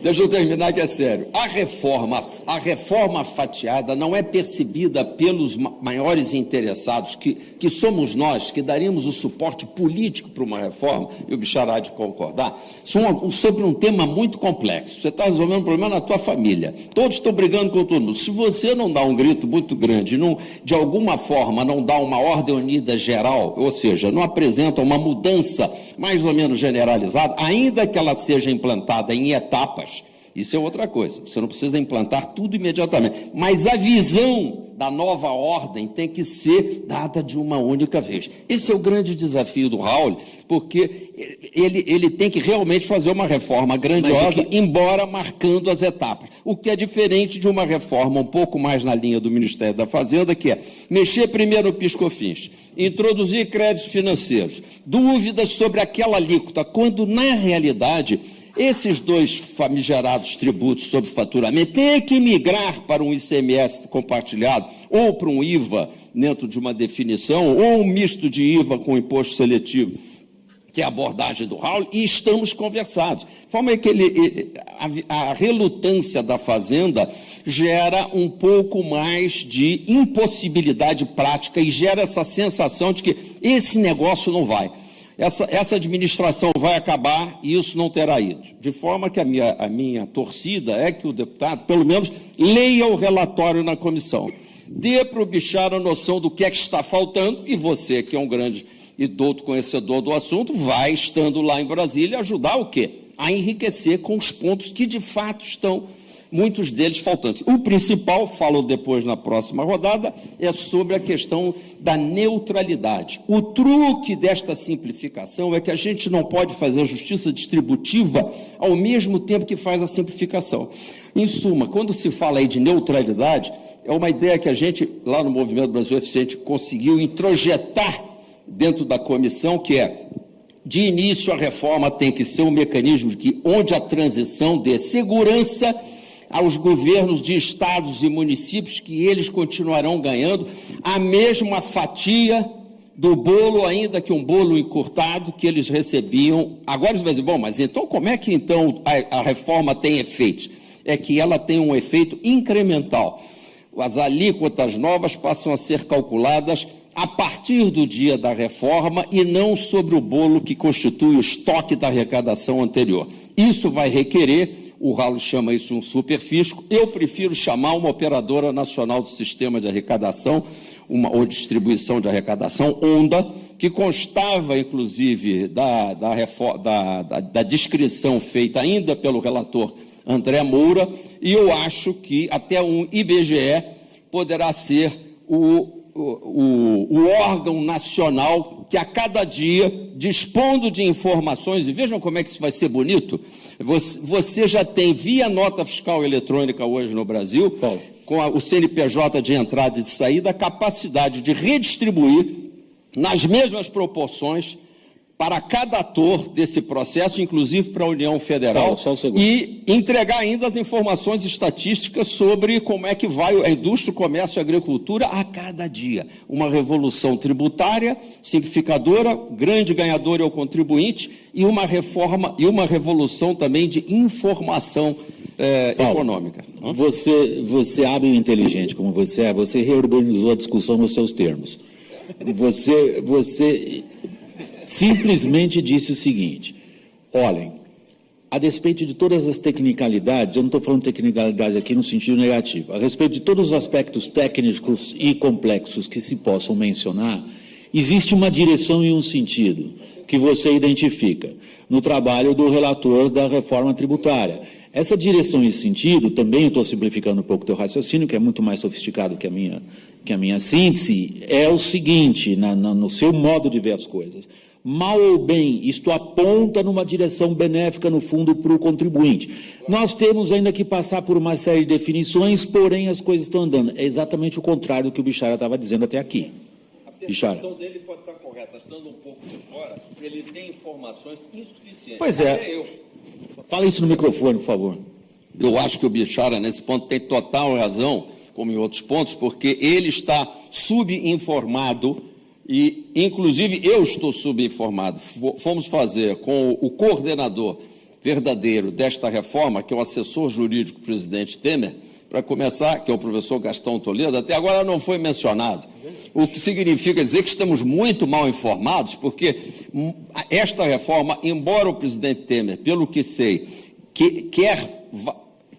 Deixa eu terminar que é sério. A reforma fatiada não é percebida pelos maiores interessados, que somos nós, que daríamos o suporte político para uma reforma, e o Bichara há de concordar, sobre um tema muito complexo. Você está resolvendo um problema na tua família. Todos estão brigando com todo mundo. Se você não dá um grito muito grande, de alguma forma não dá uma ordem unida geral, ou seja, não apresenta uma mudança mais ou menos generalizada, ainda que ela seja implantada em etapas, isso é outra coisa, você não precisa implantar tudo imediatamente, mas a visão da nova ordem tem que ser dada de uma única vez. Esse é o grande desafio do Raul, porque ele tem que realmente fazer uma reforma grandiosa, embora marcando as etapas, o que é diferente de uma reforma um pouco mais na linha do Ministério da Fazenda, que é mexer primeiro no PIS/COFINS, introduzir créditos financeiros, dúvidas sobre aquela alíquota, quando, na realidade, esses dois famigerados tributos sobre faturamento têm que migrar para um ICMS compartilhado ou para um IVA dentro de uma definição, ou um misto de IVA com imposto seletivo, que é a abordagem do Raul, e estamos conversados. De forma que a relutância da Fazenda gera um pouco mais de impossibilidade prática e gera essa sensação de que esse negócio não vai. Essa administração vai acabar e isso não terá ido. De forma que a minha torcida é que o deputado, pelo menos, leia o relatório na comissão. Dê para o Bichara a noção do que é que está faltando, e você, que é um grande e douto conhecedor do assunto, vai, estando lá em Brasília, ajudar o quê? A enriquecer com os pontos que, de fato, estão, muitos deles, faltantes. O principal, falo depois na próxima rodada, é sobre a questão da neutralidade. O truque desta simplificação é que a gente não pode fazer a justiça distributiva ao mesmo tempo que faz a simplificação. Em suma, quando se fala aí de neutralidade, é uma ideia que a gente, lá no Movimento Brasil Eficiente, conseguiu introjetar dentro da comissão, que é, de início, a reforma tem que ser um mecanismo onde a transição dê segurança aos governos de estados e municípios, que eles continuarão ganhando a mesma fatia do bolo, ainda que um bolo encurtado, que eles recebiam. Agora eles vão dizer, bom, mas então como é que então a reforma tem efeitos? É que ela tem um efeito incremental. As alíquotas novas passam a ser calculadas a partir do dia da reforma e não sobre o bolo que constitui o estoque da arrecadação anterior. Isso vai requerer, o Raul chama isso de um superfisco, eu prefiro chamar uma operadora nacional do sistema de arrecadação, ou distribuição de arrecadação, ONDA, que constava, inclusive, da descrição feita ainda pelo relator André Moura, e eu acho que até um IBGE poderá ser o órgão nacional que a cada dia, dispondo de informações, e vejam como é que isso vai ser bonito, você já tem via nota fiscal eletrônica hoje no Brasil, com o CNPJ de entrada e de saída, a capacidade de redistribuir nas mesmas proporções para cada ator desse processo, inclusive para a União Federal, e entregar ainda as informações estatísticas sobre como é que vai a indústria, o comércio e a agricultura a cada dia. Uma revolução tributária, simplificadora, grande ganhador é o contribuinte, e uma reforma e uma revolução também de informação econômica. Você hábil e inteligente como você reorganizou a discussão nos seus termos. Você simplesmente disse o seguinte: olhem, a despeito de todas as tecnicalidades, eu não estou falando de tecnicalidades aqui no sentido negativo, a respeito de todos os aspectos técnicos e complexos que se possam mencionar, existe uma direção e um sentido que você identifica no trabalho do relator da reforma tributária. Essa direção e sentido, também eu estou simplificando um pouco o teu raciocínio, que é muito mais sofisticado que a minha síntese, é o seguinte, no seu modo de ver as coisas. Mal ou bem, isto aponta numa direção benéfica, no fundo, para o contribuinte. Nós temos ainda que passar por uma série de definições, porém as coisas estão andando. É exatamente o contrário do que o Bichara estava dizendo até aqui. A percepção dele pode estar correta, estando um pouco de fora, ele tem informações insuficientes. Pois é. Fala isso no microfone, por favor. Eu acho que o Bichara, nesse ponto, tem total razão, como em outros pontos, porque ele está subinformado e, inclusive, eu estou subinformado. Fomos fazer com o coordenador verdadeiro desta reforma, que é o assessor jurídico do presidente Temer, para começar, que é o professor Gastão Toledo, até agora não foi mencionado. O que significa dizer que estamos muito mal informados, porque esta reforma, embora o presidente Temer, pelo que sei, quer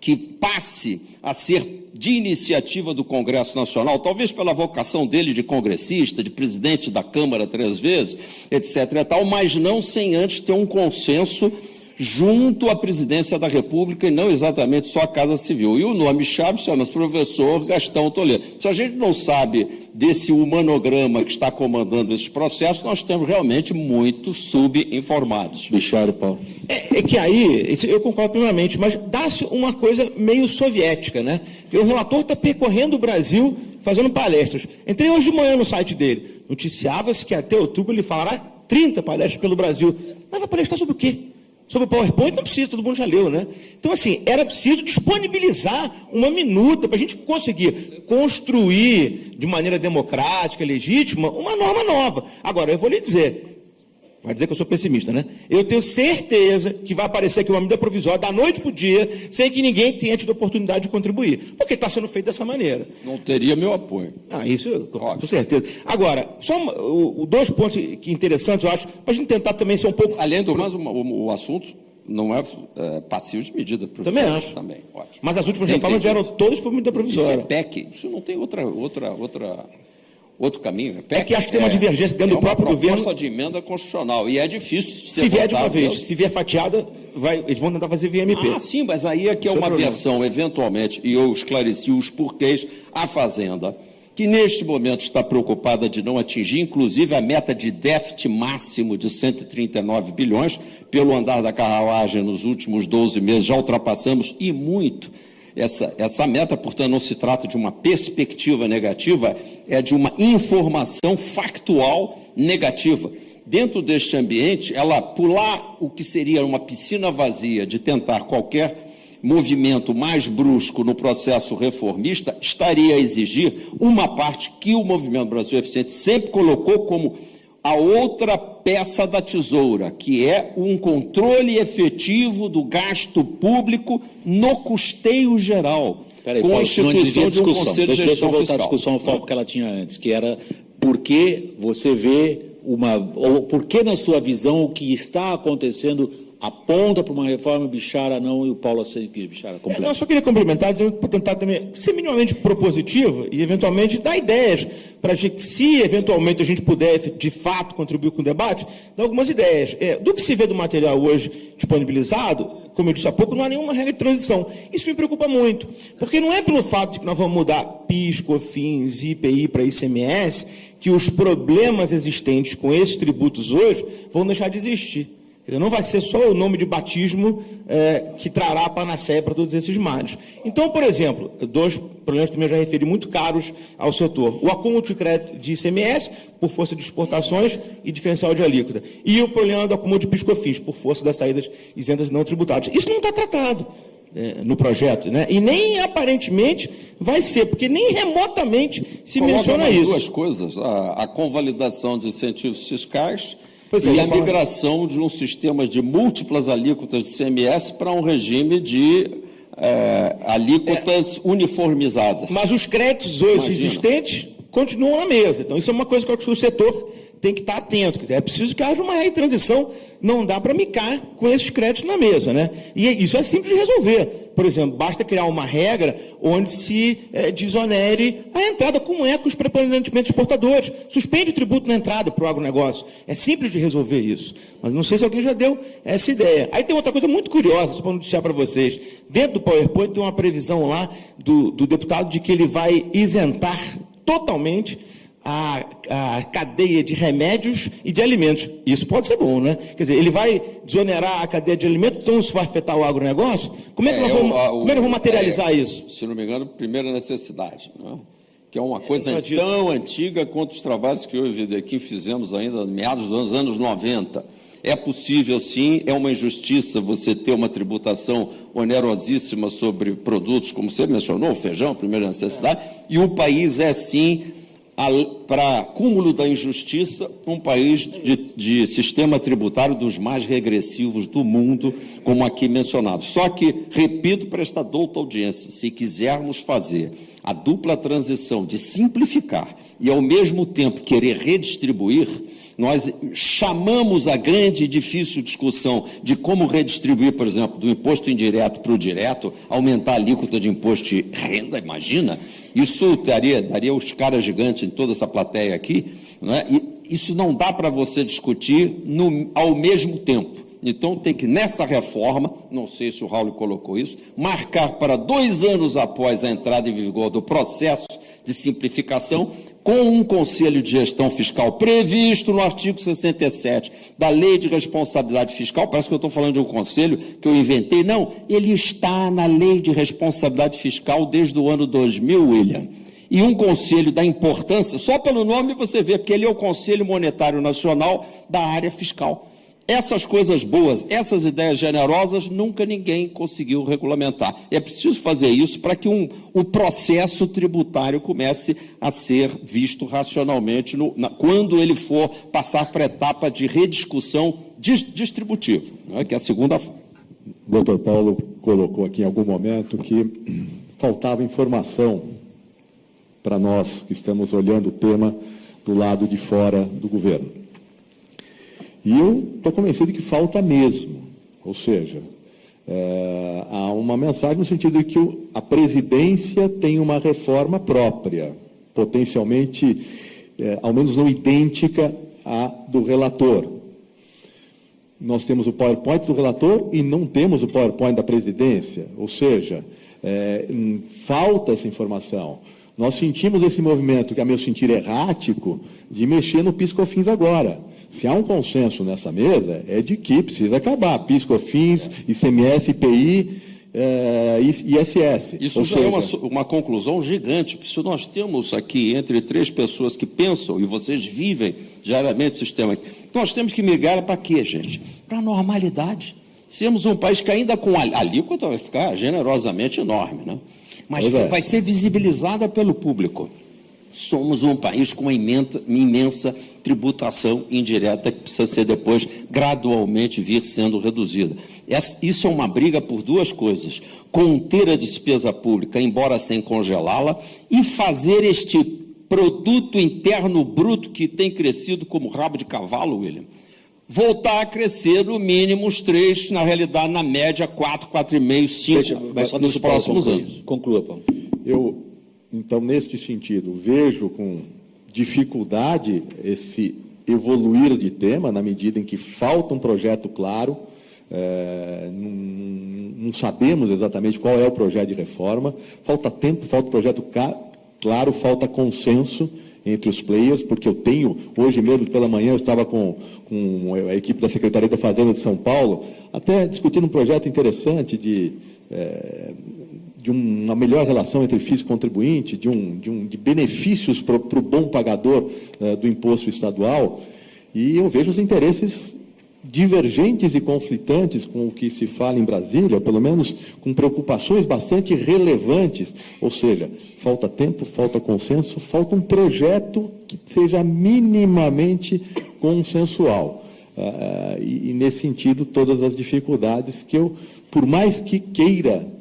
que passe a ser de iniciativa do Congresso Nacional, talvez pela vocação dele de congressista, de presidente da Câmara 3 vezes, etc. e tal, mas não sem antes ter um consenso junto à presidência da República e não exatamente só a Casa Civil. E o nome-chave chama-se professor Gastão Toledo. Se a gente não sabe desse humanograma que está comandando esse processo, nós estamos realmente muito subinformados. Bichara, Paulo. É que aí, eu concordo plenamente, mas dá-se uma coisa meio soviética, né? Porque o relator está percorrendo o Brasil fazendo palestras. Entrei hoje de manhã no site dele. Noticiava-se que até outubro ele falará 30 palestras pelo Brasil. Mas vai palestrar sobre o quê? Sobre o PowerPoint não precisa, todo mundo já leu, né? Então, assim, era preciso disponibilizar uma minuta para a gente conseguir construir de maneira democrática, legítima, uma norma nova. Agora, eu vou lhe dizer, vai dizer que eu sou pessimista, né? Eu tenho certeza que vai aparecer aqui uma medida provisória da noite para o dia, sem que ninguém tenha tido oportunidade de contribuir, porque está sendo feito dessa maneira. Não teria meu apoio. Isso, com certeza. Agora, só dois pontos interessantes, eu acho, para a gente tentar também ser um pouco... Além do mais, o assunto não é passivo de medida provisória. Também acho. Também, ótimo. Mas as últimas reformas vieram todas por medida provisória. Isso é PEC, isso não tem outro caminho. É que acho que tem uma divergência dentro do próprio governo. É uma proposta de emenda constitucional, e é difícil de ser Se vier de uma votado, vez, se vier fatiada, eles vão tentar fazer via MP. Ah, sim, mas aí é que é uma versão, eventualmente, e eu esclareci os porquês, a Fazenda, que neste momento está preocupada de não atingir, inclusive, a meta de déficit máximo de 139 bilhões, pelo andar da carruagem nos últimos 12 meses, já ultrapassamos, e muito, essa meta. Portanto, não se trata de uma perspectiva negativa, é de uma informação factual negativa. Dentro deste ambiente, ela pular o que seria uma piscina vazia de tentar qualquer movimento mais brusco no processo reformista, estaria a exigir uma parte que o Movimento Brasil Eficiente sempre colocou como a outra peça da tesoura, que é um controle efetivo do gasto público no custeio geral, com a instituição de um Conselho de Gestão Fiscal. Deixa eu voltar à discussão ao foco que ela tinha antes, que era por que você vê ou por que, na sua visão, o que está acontecendo aponta para uma reforma Bichara não, e o Paulo aceita Bichara completa. Eu só queria complementar, para tentar também ser minimamente propositiva e, eventualmente, dar ideias para que, se eventualmente a gente puder, de fato, contribuir com o debate, dar algumas ideias. Do que se vê do material hoje disponibilizado, como eu disse há pouco, não há nenhuma regra de transição. Isso me preocupa muito, porque não é pelo fato de que nós vamos mudar PIS, COFINS, IPI para ICMS, que os problemas existentes com esses tributos hoje vão deixar de existir. Não vai ser só o nome de batismo que trará a panaceia para todos esses males. Então, por exemplo, dois problemas que também eu já referi muito caros ao setor. O acúmulo de crédito de ICMS, por força de exportações e diferencial de alíquota. E o problema do acúmulo de PIS/COFINS, por força das saídas isentas e não tributáveis. Isso não está tratado no projeto, né? E nem aparentemente vai ser, porque nem remotamente se menciona isso. Duas coisas, a convalidação de incentivos fiscais e a migração de um sistema de múltiplas alíquotas de CMS para um regime de alíquotas uniformizadas. Mas os créditos hoje existentes continuam na mesa. Então, isso é uma coisa que eu acho que o setor tem que estar atento. É preciso que haja uma regra de transição. Não dá para micar com esses créditos na mesa, né? E isso é simples de resolver. Por exemplo, basta criar uma regra onde se desonere a entrada, como é com os preponderantemente exportadores. Suspende o tributo na entrada para o agronegócio. É simples de resolver isso. Mas não sei se alguém já deu essa ideia. Aí tem outra coisa muito curiosa, só para noticiar para vocês. Dentro do PowerPoint tem uma previsão lá do deputado de que ele vai isentar totalmente a cadeia de remédios e de alimentos. Isso pode ser bom, né? Quer dizer, ele vai desonerar a cadeia de alimentos, então isso vai afetar o agronegócio? Como é que nós vamos materializar isso? Se não me engano, primeira necessidade, né? Que é uma coisa tão antiga quanto os trabalhos que eu e o Videquim fizemos ainda meados dos anos 90. É possível, sim, é uma injustiça você ter uma tributação onerosíssima sobre produtos, como você mencionou, o feijão, primeira necessidade, e o país é, sim, para cúmulo da injustiça, um país de sistema tributário dos mais regressivos do mundo, como aqui mencionado. Só que, repito para esta douta audiência, se quisermos fazer a dupla transição de simplificar e, ao mesmo tempo, querer redistribuir, nós chamamos a grande e difícil discussão de como redistribuir, por exemplo, do imposto indireto para o direto, aumentar a alíquota de imposto de renda, imagina? Isso daria os caras gigantes em toda essa plateia aqui, não é? E isso não dá para você discutir ao mesmo tempo. Então, tem que, nessa reforma, não sei se o Raul colocou isso, marcar para 2 anos após a entrada em vigor do processo de simplificação, com um Conselho de Gestão Fiscal previsto no artigo 67 da Lei de Responsabilidade Fiscal. Parece que eu estou falando de um conselho que eu inventei. Não, ele está na Lei de Responsabilidade Fiscal desde o ano 2000, William. E um conselho da importância, só pelo nome você vê, porque ele é o Conselho Monetário Nacional da área fiscal. Essas coisas boas, essas ideias generosas, nunca ninguém conseguiu regulamentar. É preciso fazer isso para que o processo tributário comece a ser visto racionalmente quando ele for passar para a etapa de rediscussão distributiva, né, que é a segunda fase. O doutor Paulo colocou aqui em algum momento que faltava informação para nós que estamos olhando o tema do lado de fora do governo. E eu estou convencido que falta mesmo, ou seja, há uma mensagem no sentido de que a presidência tem uma reforma própria, potencialmente, ao menos não idêntica à do relator. Nós temos o PowerPoint do relator e não temos o PowerPoint da presidência, ou seja, falta essa informação. Nós sentimos esse movimento, que é meu sentir errático, de mexer no PIS/COFINS agora. Se há um consenso nessa mesa, é de que precisa acabar PIS, COFINS, ICMS, IPI, ISS. Isso já é uma conclusão gigante, porque se nós temos aqui entre 3 pessoas que pensam, e vocês vivem diariamente o sistema, nós temos que migrar para quê, gente? Para a normalidade. Sermos um país que ainda com a alíquota vai ficar generosamente enorme, né? Mas vai ser visibilizada pelo público. Somos um país com uma imensa tributação indireta que precisa ser depois gradualmente vir sendo reduzida. Isso é uma briga por 2 coisas: conter a despesa pública, embora sem congelá-la, e fazer este produto interno bruto que tem crescido como rabo de cavalo, William, voltar a crescer no mínimo os 3, na realidade, na média, 4, 4,5, 5 nos próximos anos. Conclua, Paulo. Então, neste sentido, vejo com dificuldade esse evoluir de tema, na medida em que falta um projeto claro, não sabemos exatamente qual é o projeto de reforma, falta tempo, falta projeto claro, falta consenso entre os players, porque eu tenho, hoje mesmo pela manhã, eu estava com a equipe da Secretaria da Fazenda de São Paulo, até discutindo um projeto interessante de uma melhor relação entre fisco e contribuinte, de benefícios para o bom pagador do imposto estadual, e eu vejo os interesses divergentes e conflitantes com o que se fala em Brasília, ou pelo menos com preocupações bastante relevantes, ou seja, falta tempo, falta consenso, falta um projeto que seja minimamente consensual. E nesse sentido, todas as dificuldades que eu, por mais que queira,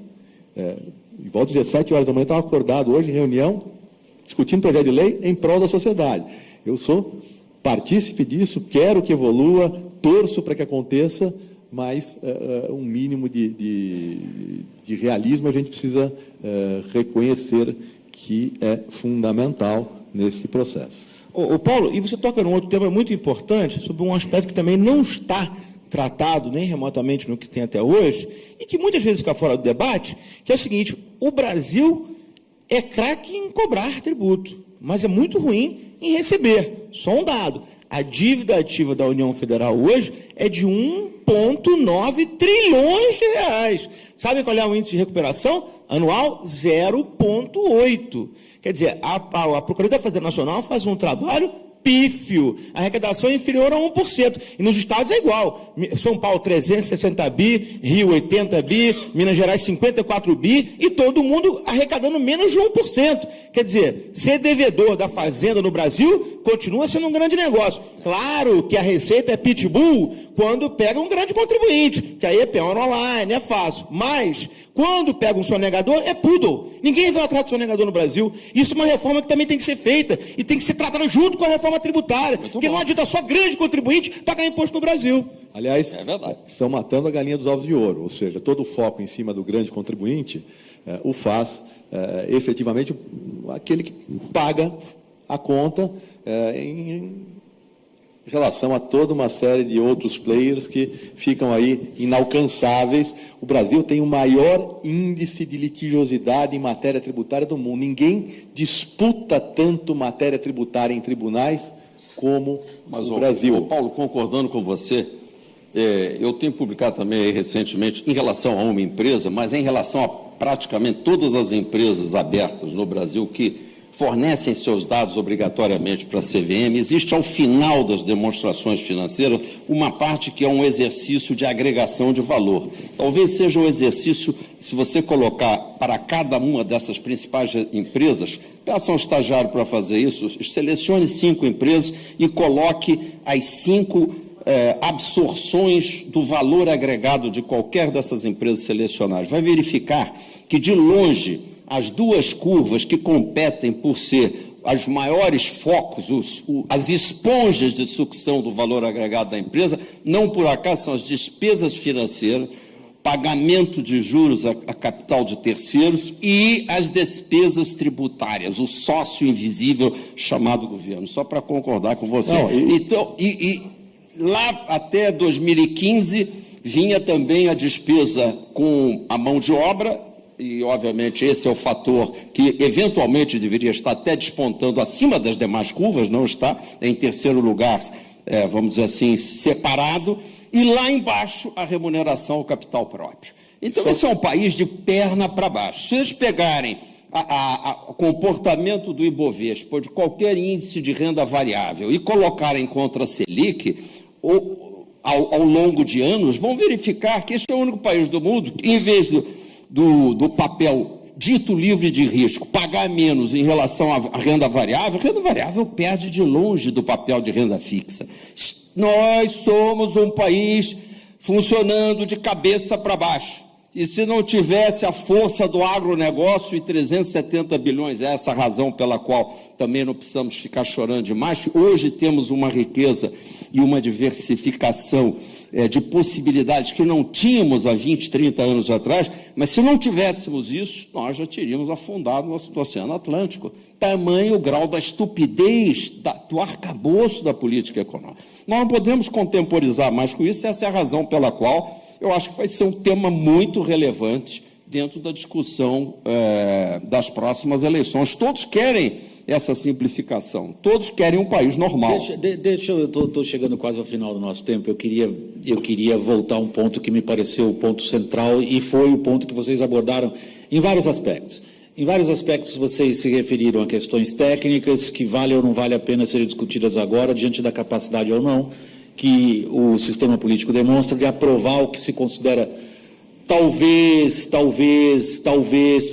em volta de 7 horas da manhã, estava acordado hoje em reunião, discutindo projeto de lei em prol da sociedade. Eu sou partícipe disso, quero que evolua, torço para que aconteça, mas um mínimo de realismo a gente precisa reconhecer que é fundamental nesse processo. Ô Paulo, e você toca num outro tema muito importante, sobre um aspecto que também não está tratado nem remotamente no que tem até hoje, e que muitas vezes fica fora do debate, que é o seguinte: o Brasil é craque em cobrar tributo, mas é muito ruim em receber. Só um dado: a dívida ativa da União Federal hoje é de 1,9 trilhões de reais. Sabem qual é o índice de recuperação anual? 0,8. Quer dizer, a Procuradoria da Fazenda Nacional faz um trabalho pífio. A arrecadação é inferior a 1%. E nos estados é igual. São Paulo, 360 bi, Rio, 80 bi, Minas Gerais, 54 bi, e todo mundo arrecadando menos de 1%. Quer dizer, ser devedor da fazenda no Brasil continua sendo um grande negócio. Claro que a receita é pitbull quando pega um grande contribuinte, que aí é peão online, é fácil. Mas, quando pega um sonegador, é poodle. Ninguém vai atrás do sonegador no Brasil. Isso é uma reforma que também tem que ser feita e tem que ser tratada junto com a reforma tributária. Porque não adianta só grande contribuinte pagar imposto no Brasil. Aliás, É verdade. estão matando a galinha dos ovos de ouro, ou seja, todo o foco em cima do grande contribuinte o faz efetivamente aquele que paga a conta em relação a toda uma série de outros players que ficam aí inalcançáveis. O Brasil tem o maior índice de litigiosidade em matéria tributária do mundo. Ninguém disputa tanto matéria tributária em tribunais como o Brasil. Paulo, concordando com você, eu tenho publicado também recentemente em relação a uma empresa, mas em relação a praticamente todas as empresas abertas no Brasil que fornecem seus dados obrigatoriamente para a CVM, existe ao final das demonstrações financeiras uma parte que é um exercício de agregação de valor. Talvez seja um exercício, se você colocar para cada uma dessas principais empresas, peça um estagiário para fazer isso, selecione 5 empresas e coloque as 5 absorções do valor agregado de qualquer dessas empresas selecionadas. Vai verificar que, de longe, as duas curvas que competem por ser os maiores focos, as esponjas de sucção do valor agregado da empresa, não por acaso são as despesas financeiras, pagamento de juros a capital de terceiros e as despesas tributárias, o sócio invisível chamado governo. Só para concordar com você. Não, Então, lá até 2015 vinha também a despesa com a mão de obra, e, obviamente, esse é o fator que, eventualmente, deveria estar até despontando acima das demais curvas, não está em terceiro lugar, vamos dizer assim, separado, e lá embaixo a remuneração ao capital próprio. Então, esse é um país de perna para baixo. Se vocês pegarem o comportamento do Ibovespa, ou de qualquer índice de renda variável, e colocarem contra a Selic, ao longo de anos, vão verificar que esse é o único país do mundo que, em vez do papel dito livre de risco, pagar menos em relação à renda variável perde de longe do papel de renda fixa. Nós somos um país funcionando de cabeça para baixo. E se não tivesse a força do agronegócio e 370 bilhões, é essa a razão pela qual também não precisamos ficar chorando demais, hoje temos uma riqueza e uma diversificação de possibilidades que não tínhamos há 20, 30 anos atrás, mas se não tivéssemos isso, nós já teríamos afundado no Oceano Atlântico. Tamanho o grau da estupidez do arcabouço da política econômica. Nós não podemos contemporizar mais com isso, essa é a razão pela qual eu acho que vai ser um tema muito relevante dentro da discussão das próximas eleições. Todos querem essa simplificação, todos querem um país normal. Eu estou chegando quase ao final do nosso tempo, eu queria voltar a um ponto que me pareceu o ponto central e foi o ponto que vocês abordaram em vários aspectos. Em vários aspectos vocês se referiram a questões técnicas que vale ou não vale a pena serem discutidas agora, diante da capacidade ou não que o sistema político demonstra de aprovar o que se considera talvez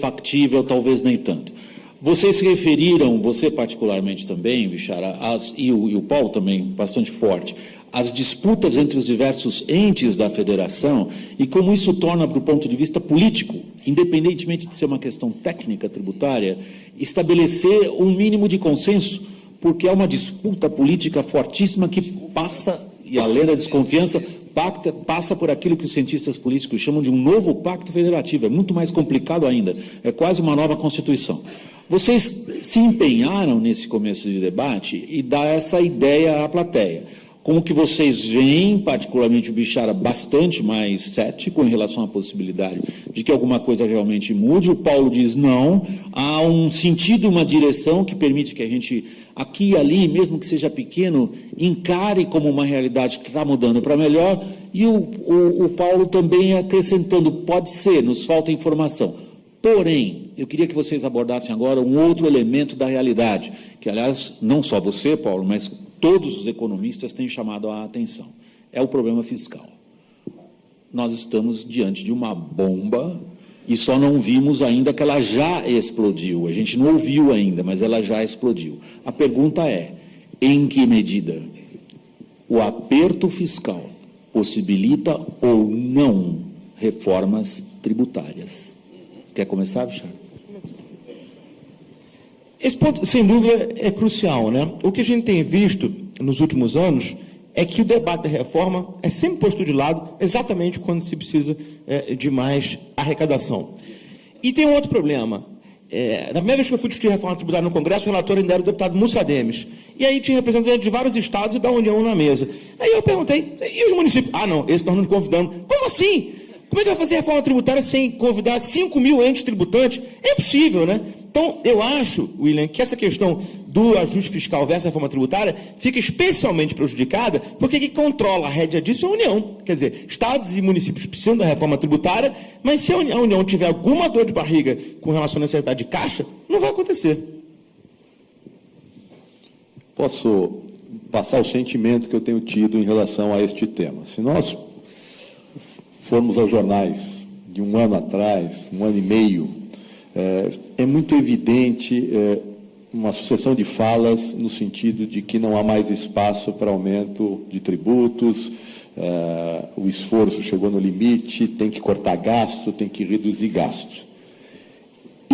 factível, talvez nem tanto. Vocês se referiram, você particularmente também, Bixara, e o Paulo também, bastante forte, às disputas entre os diversos entes da federação e como isso torna, do ponto de vista político, independentemente de ser uma questão técnica tributária, estabelecer um mínimo de consenso, porque é uma disputa política fortíssima que passa, e além da desconfiança, passa por aquilo que os cientistas políticos chamam de um novo pacto federativo. É muito mais complicado ainda, é quase uma nova Constituição. Vocês se empenharam nesse começo de debate e dar essa ideia à plateia. Como que vocês veem, particularmente o Bixara, bastante mais cético em relação à possibilidade de que alguma coisa realmente mude. O Paulo diz não, há um sentido, uma direção que permite que a gente, aqui e ali, mesmo que seja pequeno, encare como uma realidade que está mudando para melhor. E o Paulo também acrescentando, pode ser, nos falta informação. Porém, eu queria que vocês abordassem agora um outro elemento da realidade, que, aliás, não só você, Paulo, mas todos os economistas têm chamado a atenção. É o problema fiscal. Nós estamos diante de uma bomba e só não vimos ainda que ela já explodiu. A gente não ouviu ainda, mas ela já explodiu. A pergunta é, em que medida o aperto fiscal possibilita ou não reformas tributárias? Quer começar, Bichar? Esse ponto, sem dúvida, é crucial, né? O que a gente tem visto nos últimos anos é que o debate da reforma é sempre posto de lado exatamente quando se precisa de mais arrecadação. E tem um outro problema. Na primeira vez que eu fui discutir reforma tributária no Congresso, o relator ainda era o deputado Mussa Demes. E aí tinha representantes de vários estados e da União na mesa. Aí eu perguntei, e os municípios? Ah, não, esses estão nos convidando. Como assim? Como é que vai fazer reforma tributária sem convidar 5 mil entes tributantes? É impossível, né? Então, eu acho, William, que essa questão do ajuste fiscal versus a reforma tributária fica especialmente prejudicada porque quem controla a rédea disso é a União. Quer dizer, estados e municípios precisam da reforma tributária, mas se a União tiver alguma dor de barriga com relação à necessidade de caixa, não vai acontecer. Posso passar o sentimento que eu tenho tido em relação a este tema. Se nós formos aos jornais de um ano atrás, um ano e meio, é muito evidente uma sucessão de falas no sentido de que não há mais espaço para aumento de tributos, o esforço chegou no limite, tem que cortar gasto, tem que reduzir gastos.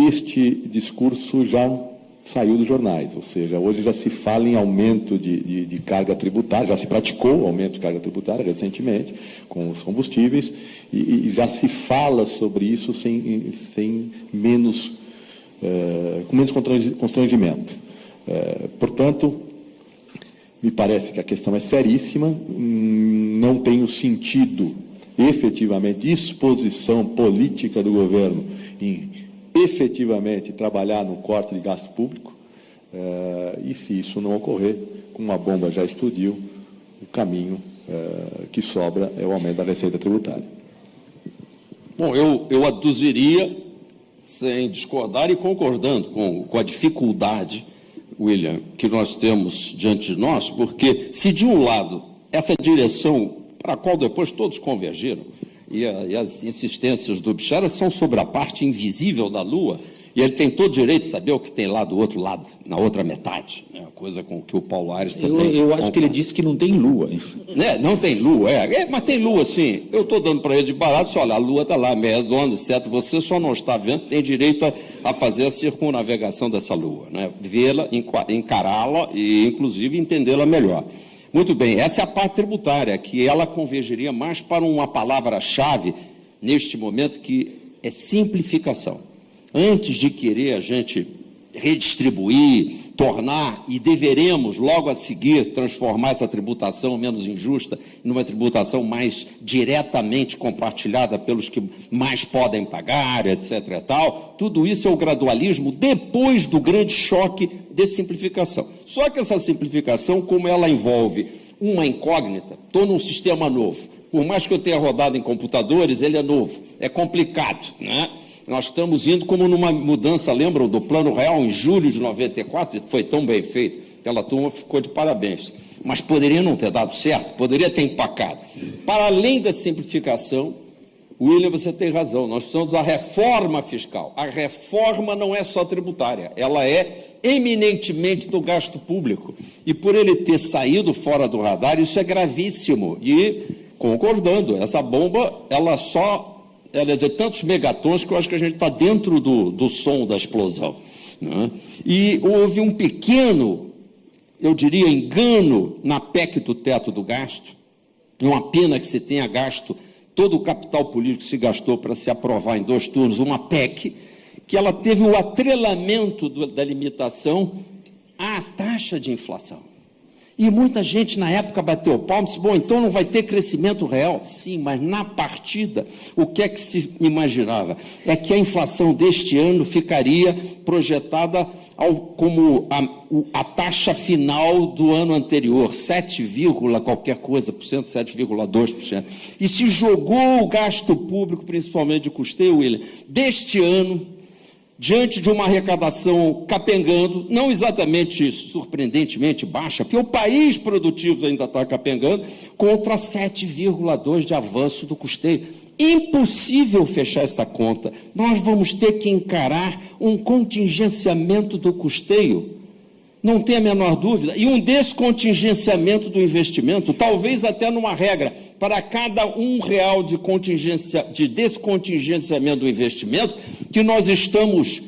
Este discurso já saiu dos jornais, ou seja, hoje já se fala em aumento de carga tributária, já se praticou o aumento de carga tributária recentemente com os combustíveis e já se fala sobre isso com menos constrangimento. Portanto, me parece que a questão é seríssima, não tem o sentido, efetivamente, disposição política do governo em efetivamente trabalhar no corte de gasto público, e se isso não ocorrer, como a bomba já explodiu, o caminho que sobra é o aumento da receita tributária. Bom, eu aduziria, sem discordar e concordando com a dificuldade, William, que nós temos diante de nós, porque se de um lado essa direção para a qual depois todos convergiram, e as insistências do Bichara são sobre a parte invisível da Lua, e ele tem todo o direito de saber o que tem lá do outro lado, na outra metade, né? Coisa com que o Paulo Aires também... Eu acho que ele disse que não tem Lua. Não tem Lua, mas tem Lua sim. Eu estou dando para ele de barato, olha, a Lua está lá, meia redonda, certo? Você só não está vendo, tem direito a fazer a circunnavegação dessa Lua, né? Vê-la, encará-la e, inclusive, entendê-la melhor. Muito bem, essa é a parte tributária, que ela convergeria mais para uma palavra-chave, neste momento, que é simplificação. Antes de querer a gente redistribuir, tornar, e deveremos, logo a seguir, transformar essa tributação menos injusta numa tributação mais diretamente compartilhada pelos que mais podem pagar, etc. e tal, tudo isso é o gradualismo depois do grande choque de simplificação. Só que essa simplificação, como ela envolve uma incógnita, estou num sistema novo, por mais que eu tenha rodado em computadores, ele é novo, é complicado, né? Nós estamos indo como numa mudança, lembram do Plano Real, em julho de 94, foi tão bem feito, aquela turma ficou de parabéns. Mas poderia não ter dado certo, poderia ter empacado. Para além da simplificação, William, você tem razão, nós precisamos da reforma fiscal. A reforma não é só tributária, ela é eminentemente do gasto público. E por ele ter saído fora do radar, isso é gravíssimo. E, concordando, essa bomba, ela é de tantos megatons que eu acho que a gente está dentro do som da explosão, né? E houve um pequeno, eu diria, engano na PEC do teto do gasto. É uma pena que se tenha gasto, todo o capital político se gastou para se aprovar em 2 turnos uma PEC, que ela teve o atrelamento da limitação à taxa de inflação. E muita gente na época bateu palma e disse, bom, então não vai ter crescimento real? Sim, mas na partida, o que é que se imaginava? É que a inflação deste ano ficaria projetada como a taxa final do ano anterior, 7, qualquer coisa por cento, 7,2%. E se jogou o gasto público, principalmente de custeio, William, deste ano, diante de uma arrecadação capengando, não exatamente surpreendentemente baixa, porque o país produtivo ainda está capengando, contra 7,2% de avanço do custeio. Impossível fechar essa conta. Nós vamos ter que encarar um contingenciamento do custeio, não tem a menor dúvida, e um descontingenciamento do investimento, talvez até numa regra, para cada R$1 de descontingenciamento do investimento, que nós estamos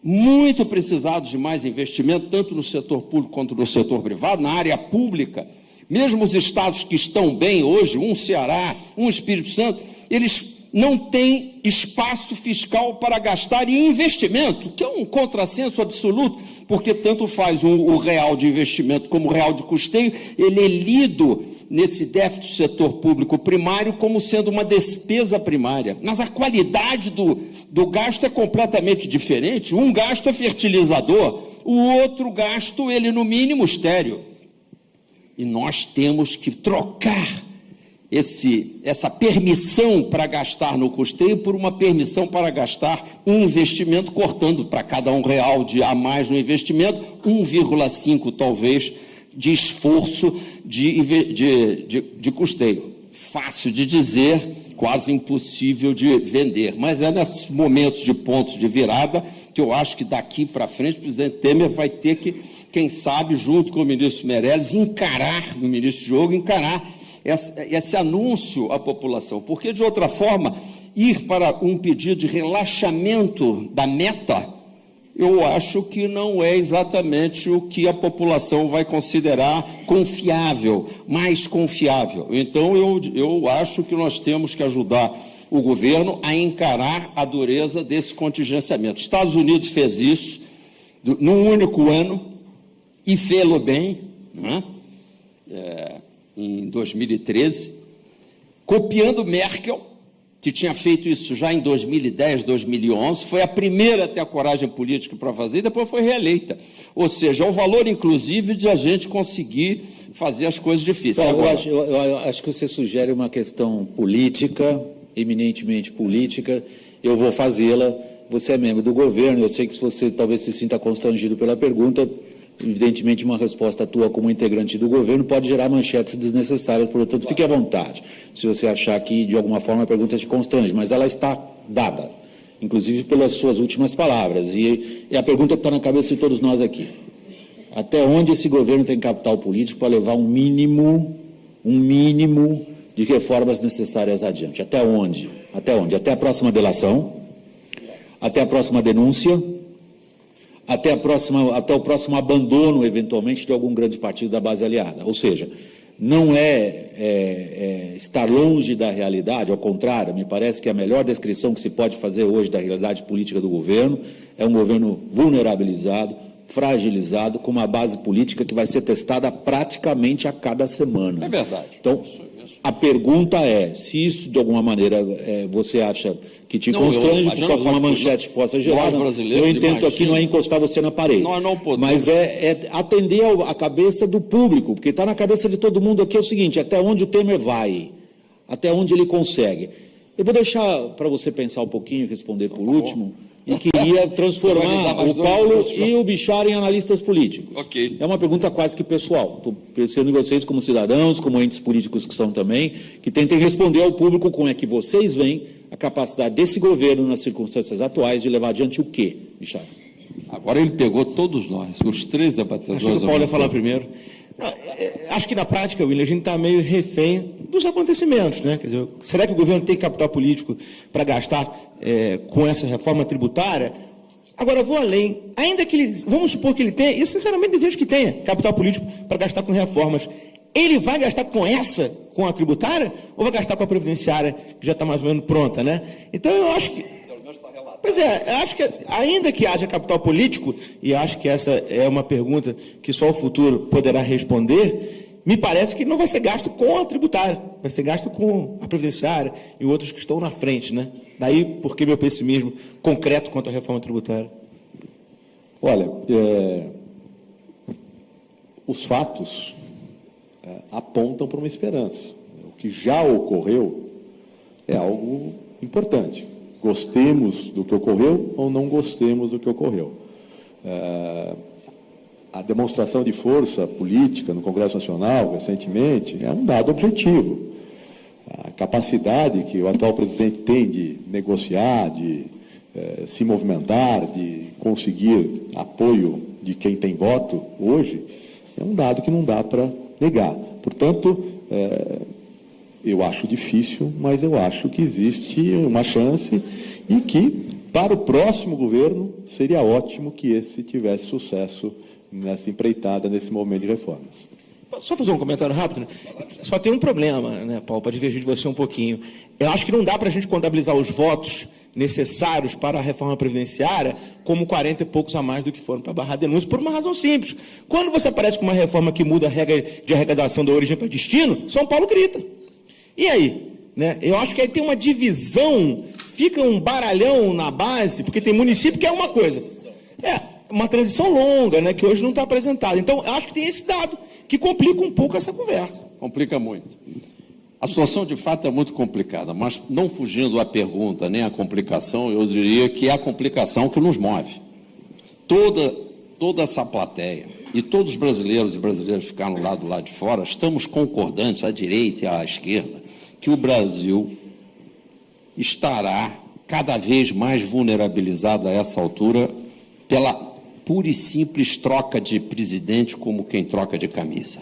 muito precisados de mais investimento, tanto no setor público quanto no setor privado, na área pública. Mesmo os estados que estão bem hoje, um Ceará, um Espírito Santo, eles não têm espaço fiscal para gastar em investimento, que é um contrassenso absoluto, porque tanto faz o real de investimento como o real de custeio, ele é lido nesse déficit do setor público primário como sendo uma despesa primária. Mas a qualidade do gasto é completamente diferente. Um gasto é fertilizador, o outro gasto, ele no mínimo estéril. E nós temos que trocar essa permissão para gastar no custeio por uma permissão para gastar em investimento, cortando para cada R$1 a mais no investimento, 1,5 talvez de esforço de custeio. Fácil de dizer, quase impossível de vender, mas é nesses momentos de pontos de virada que eu acho que daqui para frente o presidente Temer vai ter que, quem sabe, junto com o ministro Meirelles, encarar, no ministro Diogo, encarar esse anúncio à população, porque, de outra forma, ir para um pedido de relaxamento da meta, eu acho que não é exatamente o que a população vai considerar confiável, mais confiável. Então, eu acho que nós temos que ajudar o governo a encarar a dureza desse contingenciamento. Estados Unidos fez isso num único ano e fez-lo bem, né? Em 2013, copiando Merkel, que tinha feito isso já em 2010, 2011, foi a primeira a ter a coragem política para fazer e depois foi reeleita. Ou seja, é o valor, inclusive, de a gente conseguir fazer as coisas difíceis. Então, agora, eu acho que você sugere uma questão política, eminentemente política, eu vou fazê-la, você é membro do governo, eu sei que você talvez se sinta constrangido pela pergunta, evidentemente uma resposta tua como integrante do governo pode gerar manchetes desnecessárias, portanto, fique à vontade, se você achar que, de alguma forma, a pergunta te constrange, mas ela está dada, inclusive pelas suas últimas palavras, e a pergunta que está na cabeça de todos nós aqui. Até onde esse governo tem capital político para levar um mínimo de reformas necessárias adiante? Até onde? Até onde? Até a próxima delação? Até a próxima denúncia? Até o próximo abandono, eventualmente, de algum grande partido da base aliada. Ou seja, não estar longe da realidade, ao contrário, me parece que a melhor descrição que se pode fazer hoje da realidade política do governo é um governo vulnerabilizado, fragilizado, com uma base política que vai ser testada praticamente a cada semana. é verdade. Então, a pergunta é, se isso, de alguma maneira, você acha que te constrange por causa de uma manchete que possa gerar, eu intento aqui não é encostar você na parede, nós não podemos. mas é atender a cabeça do público, porque está na cabeça de todo mundo aqui é o seguinte, até onde o Temer vai, até onde ele consegue. Eu vou deixar para você pensar um pouquinho e responder por último, e queria transformar o Paulo e o Bichara em analistas políticos. Ok. É uma pergunta quase que pessoal. Estou pensando em vocês como cidadãos, como entes políticos que são também, que tentem responder ao público como é que vocês veem a capacidade desse governo, nas circunstâncias atuais, de levar adiante o quê, Bichara? Agora ele pegou todos nós, os três debatedores. Acho que o Paulo ia falar primeiro. Acho que na prática, William, a gente está meio refém dos acontecimentos, né? Quer dizer, será que o governo tem capital político para gastar com essa reforma tributária? Agora, vou além. Ainda que ele, vamos supor que ele tenha, e sinceramente desejo que tenha capital político para gastar com reformas. Ele vai gastar com a tributária, ou vai gastar com a previdenciária, que já está mais ou menos pronta, né? Então, eu acho que... Pois é, acho que ainda que haja capital político, e acho que essa é uma pergunta que só o futuro poderá responder, me parece que não vai ser gasto com a tributária, vai ser gasto com a previdenciária e outros que estão na frente, né? Daí, por que meu pessimismo concreto quanto à reforma tributária? Olha, os fatos apontam para uma esperança. O que já ocorreu é algo importante. gostemos do que ocorreu ou não gostemos do que ocorreu. A demonstração de força política no Congresso Nacional, recentemente, é um dado objetivo. A capacidade que o atual presidente tem de negociar, de se movimentar, de conseguir apoio de quem tem voto hoje, é um dado que não dá para negar. Portanto, eu acho difícil, mas eu acho que existe uma chance e que, para o próximo governo, seria ótimo que esse tivesse sucesso nessa empreitada, nesse momento de reformas. Só fazer um comentário rápido, né? Só tem um problema, né, Paulo, para divergir de você um pouquinho. Eu acho que não dá para a gente contabilizar os votos necessários para a reforma previdenciária como 40 e poucos a mais do que foram para barrar denúncia, por uma razão simples. Quando você aparece com uma reforma que muda a regra de arrecadação da origem para destino, São Paulo grita. E aí? Né? Eu acho que aí tem uma divisão, fica um baralhão na base, porque tem município que é uma coisa. Uma transição longa, né, que hoje não está apresentada. Então, eu acho que tem esse dado que complica um pouco essa conversa. Complica muito. A situação, de fato, é muito complicada, mas não fugindo à pergunta, nem à complicação, eu diria que é a complicação que nos move. Toda essa plateia e todos os brasileiros e brasileiras que ficaram lá do lado de fora, estamos concordantes, à direita e à esquerda, que o Brasil estará cada vez mais vulnerabilizado a essa altura pela pura e simples troca de presidente como quem troca de camisa.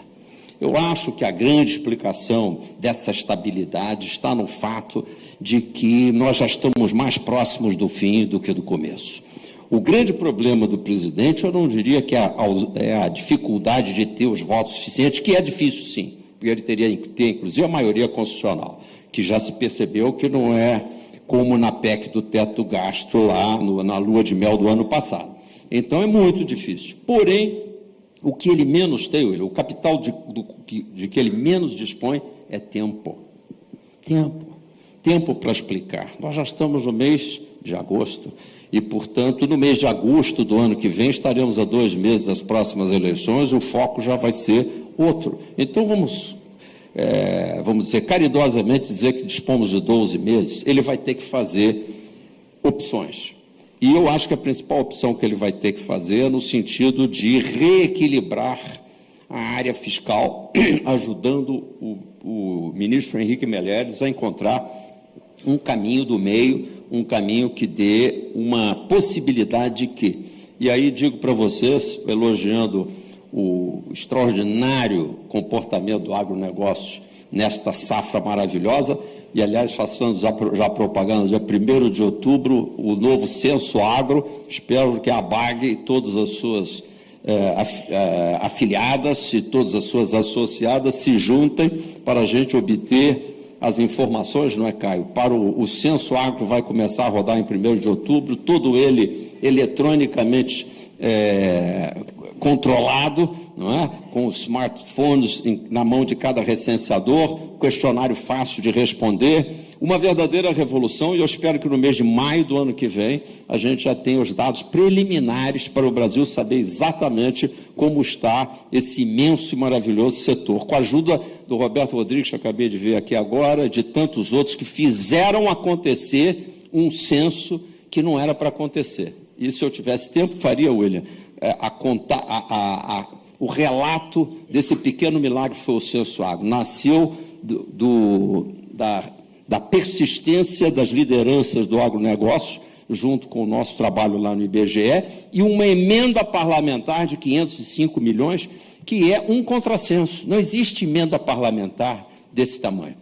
Eu acho que a grande explicação dessa estabilidade está no fato de que nós já estamos mais próximos do fim do que do começo. O grande problema do presidente, eu não diria que é a dificuldade de ter os votos suficientes, que é difícil sim, porque ele teria que ter, inclusive, a maioria constitucional, que já se percebeu que não é como na PEC do teto do gasto lá na lua de mel do ano passado. Então, é muito difícil. Porém, o que ele menos tem, o capital de que ele menos dispõe é tempo. Tempo para explicar. Nós já estamos no mês de agosto e, portanto, no mês de agosto do ano que vem, estaremos a 2 meses das próximas eleições, o foco já vai ser outro. Então, vamos dizer, caridosamente dizer que dispomos de 12 meses, ele vai ter que fazer opções. E eu acho que a principal opção que ele vai ter que fazer é no sentido de reequilibrar a área fiscal, ajudando o ministro Henrique Meirelles a encontrar um caminho do meio, um caminho que dê uma possibilidade de que, e aí digo para vocês, elogiando o extraordinário comportamento do agronegócio nesta safra maravilhosa, e, aliás, façamos já propaganda, dia 1º de outubro, o novo Censo Agro, espero que a BAG e todas as suas afiliadas e todas as suas associadas se juntem para a gente obter as informações, não é, Caio? Para o Censo Agro vai começar a rodar em 1º de outubro, todo ele eletronicamente controlado, não é? Com os smartphones na mão de cada recenseador, questionário fácil de responder, uma verdadeira revolução, e eu espero que no mês de maio do ano que vem a gente já tenha os dados preliminares para o Brasil saber exatamente como está esse imenso e maravilhoso setor, com a ajuda do Roberto Rodrigues, que eu acabei de ver aqui agora, de tantos outros que fizeram acontecer um censo que não era para acontecer. E se eu tivesse tempo, faria, William, o relato desse pequeno milagre que foi o Censo Agro. Nasceu da persistência das lideranças do agronegócio, junto com o nosso trabalho lá no IBGE, e uma emenda parlamentar de 505 milhões, que é um contrassenso. Não existe emenda parlamentar desse tamanho.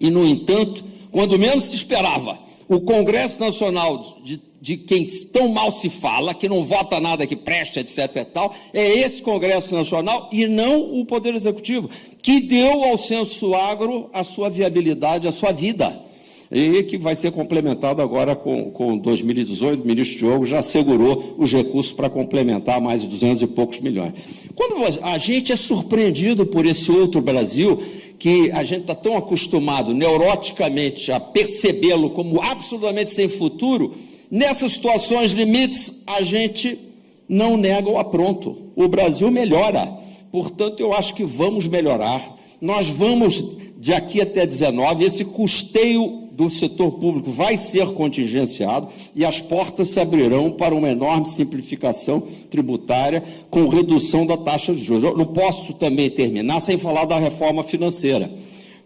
E, no entanto, quando menos se esperava, o Congresso Nacional de quem tão mal se fala, que não vota nada que preste, etc. e tal, é esse Congresso Nacional e não o Poder Executivo, que deu ao Censo Agro a sua viabilidade, a sua vida, e que vai ser complementado agora com 2018, o ministro Diogo já assegurou os recursos para complementar mais de 200 e poucos milhões. Quando a gente é surpreendido por esse outro Brasil, que a gente está tão acostumado neuroticamente a percebê-lo como absolutamente sem futuro, nessas situações limites, a gente não nega o apronto. O Brasil melhora. Portanto, eu acho que vamos melhorar. Nós vamos, de aqui até 19, esse custeio do setor público vai ser contingenciado e as portas se abrirão para uma enorme simplificação tributária com redução da taxa de juros. Eu não posso também terminar sem falar da reforma financeira,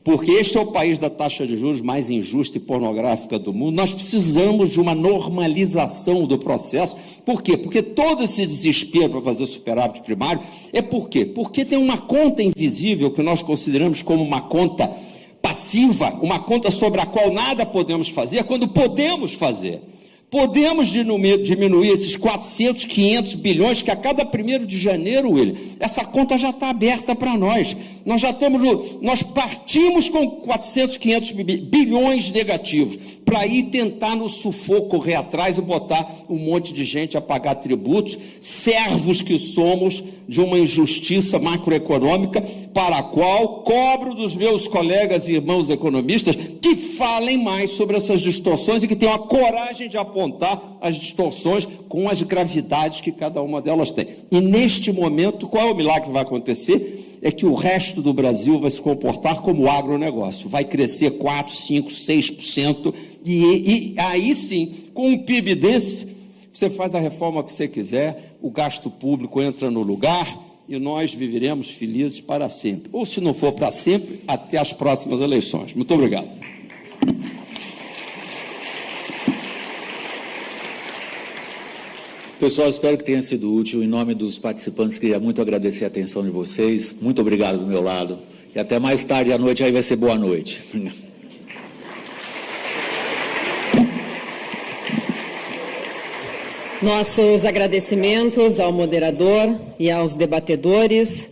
porque este é o país da taxa de juros mais injusta e pornográfica do mundo. Nós precisamos de uma normalização do processo. Por quê? Porque todo esse desespero para fazer superávit primário é por quê? Porque tem uma conta invisível que nós consideramos como uma conta passiva, uma conta sobre a qual nada podemos fazer, quando podemos fazer. Podemos diminuir esses 400, 500 bilhões que a cada 1º de janeiro, William, essa conta já está aberta para nós. Nós partimos com 400, 500 bilhões negativos para ir tentar no sufoco, correr atrás e botar um monte de gente a pagar tributos, servos que somos de uma injustiça macroeconômica, para a qual cobro dos meus colegas e irmãos economistas que falem mais sobre essas distorções e que tenham a coragem de apontar as distorções com as gravidades que cada uma delas tem. E neste momento, qual é o milagre que vai acontecer? É que o resto do Brasil vai se comportar como o agronegócio, vai crescer 4, 5, 6%, e aí sim, com um PIB desse, você faz a reforma que você quiser, o gasto público entra no lugar e nós viveremos felizes para sempre. Ou, se não for para sempre, até as próximas eleições. Muito obrigado. Pessoal, espero que tenha sido útil. Em nome dos participantes, queria muito agradecer a atenção de vocês. Muito obrigado do meu lado. E até mais tarde à noite, aí vai ser boa noite. Nossos agradecimentos ao moderador e aos debatedores.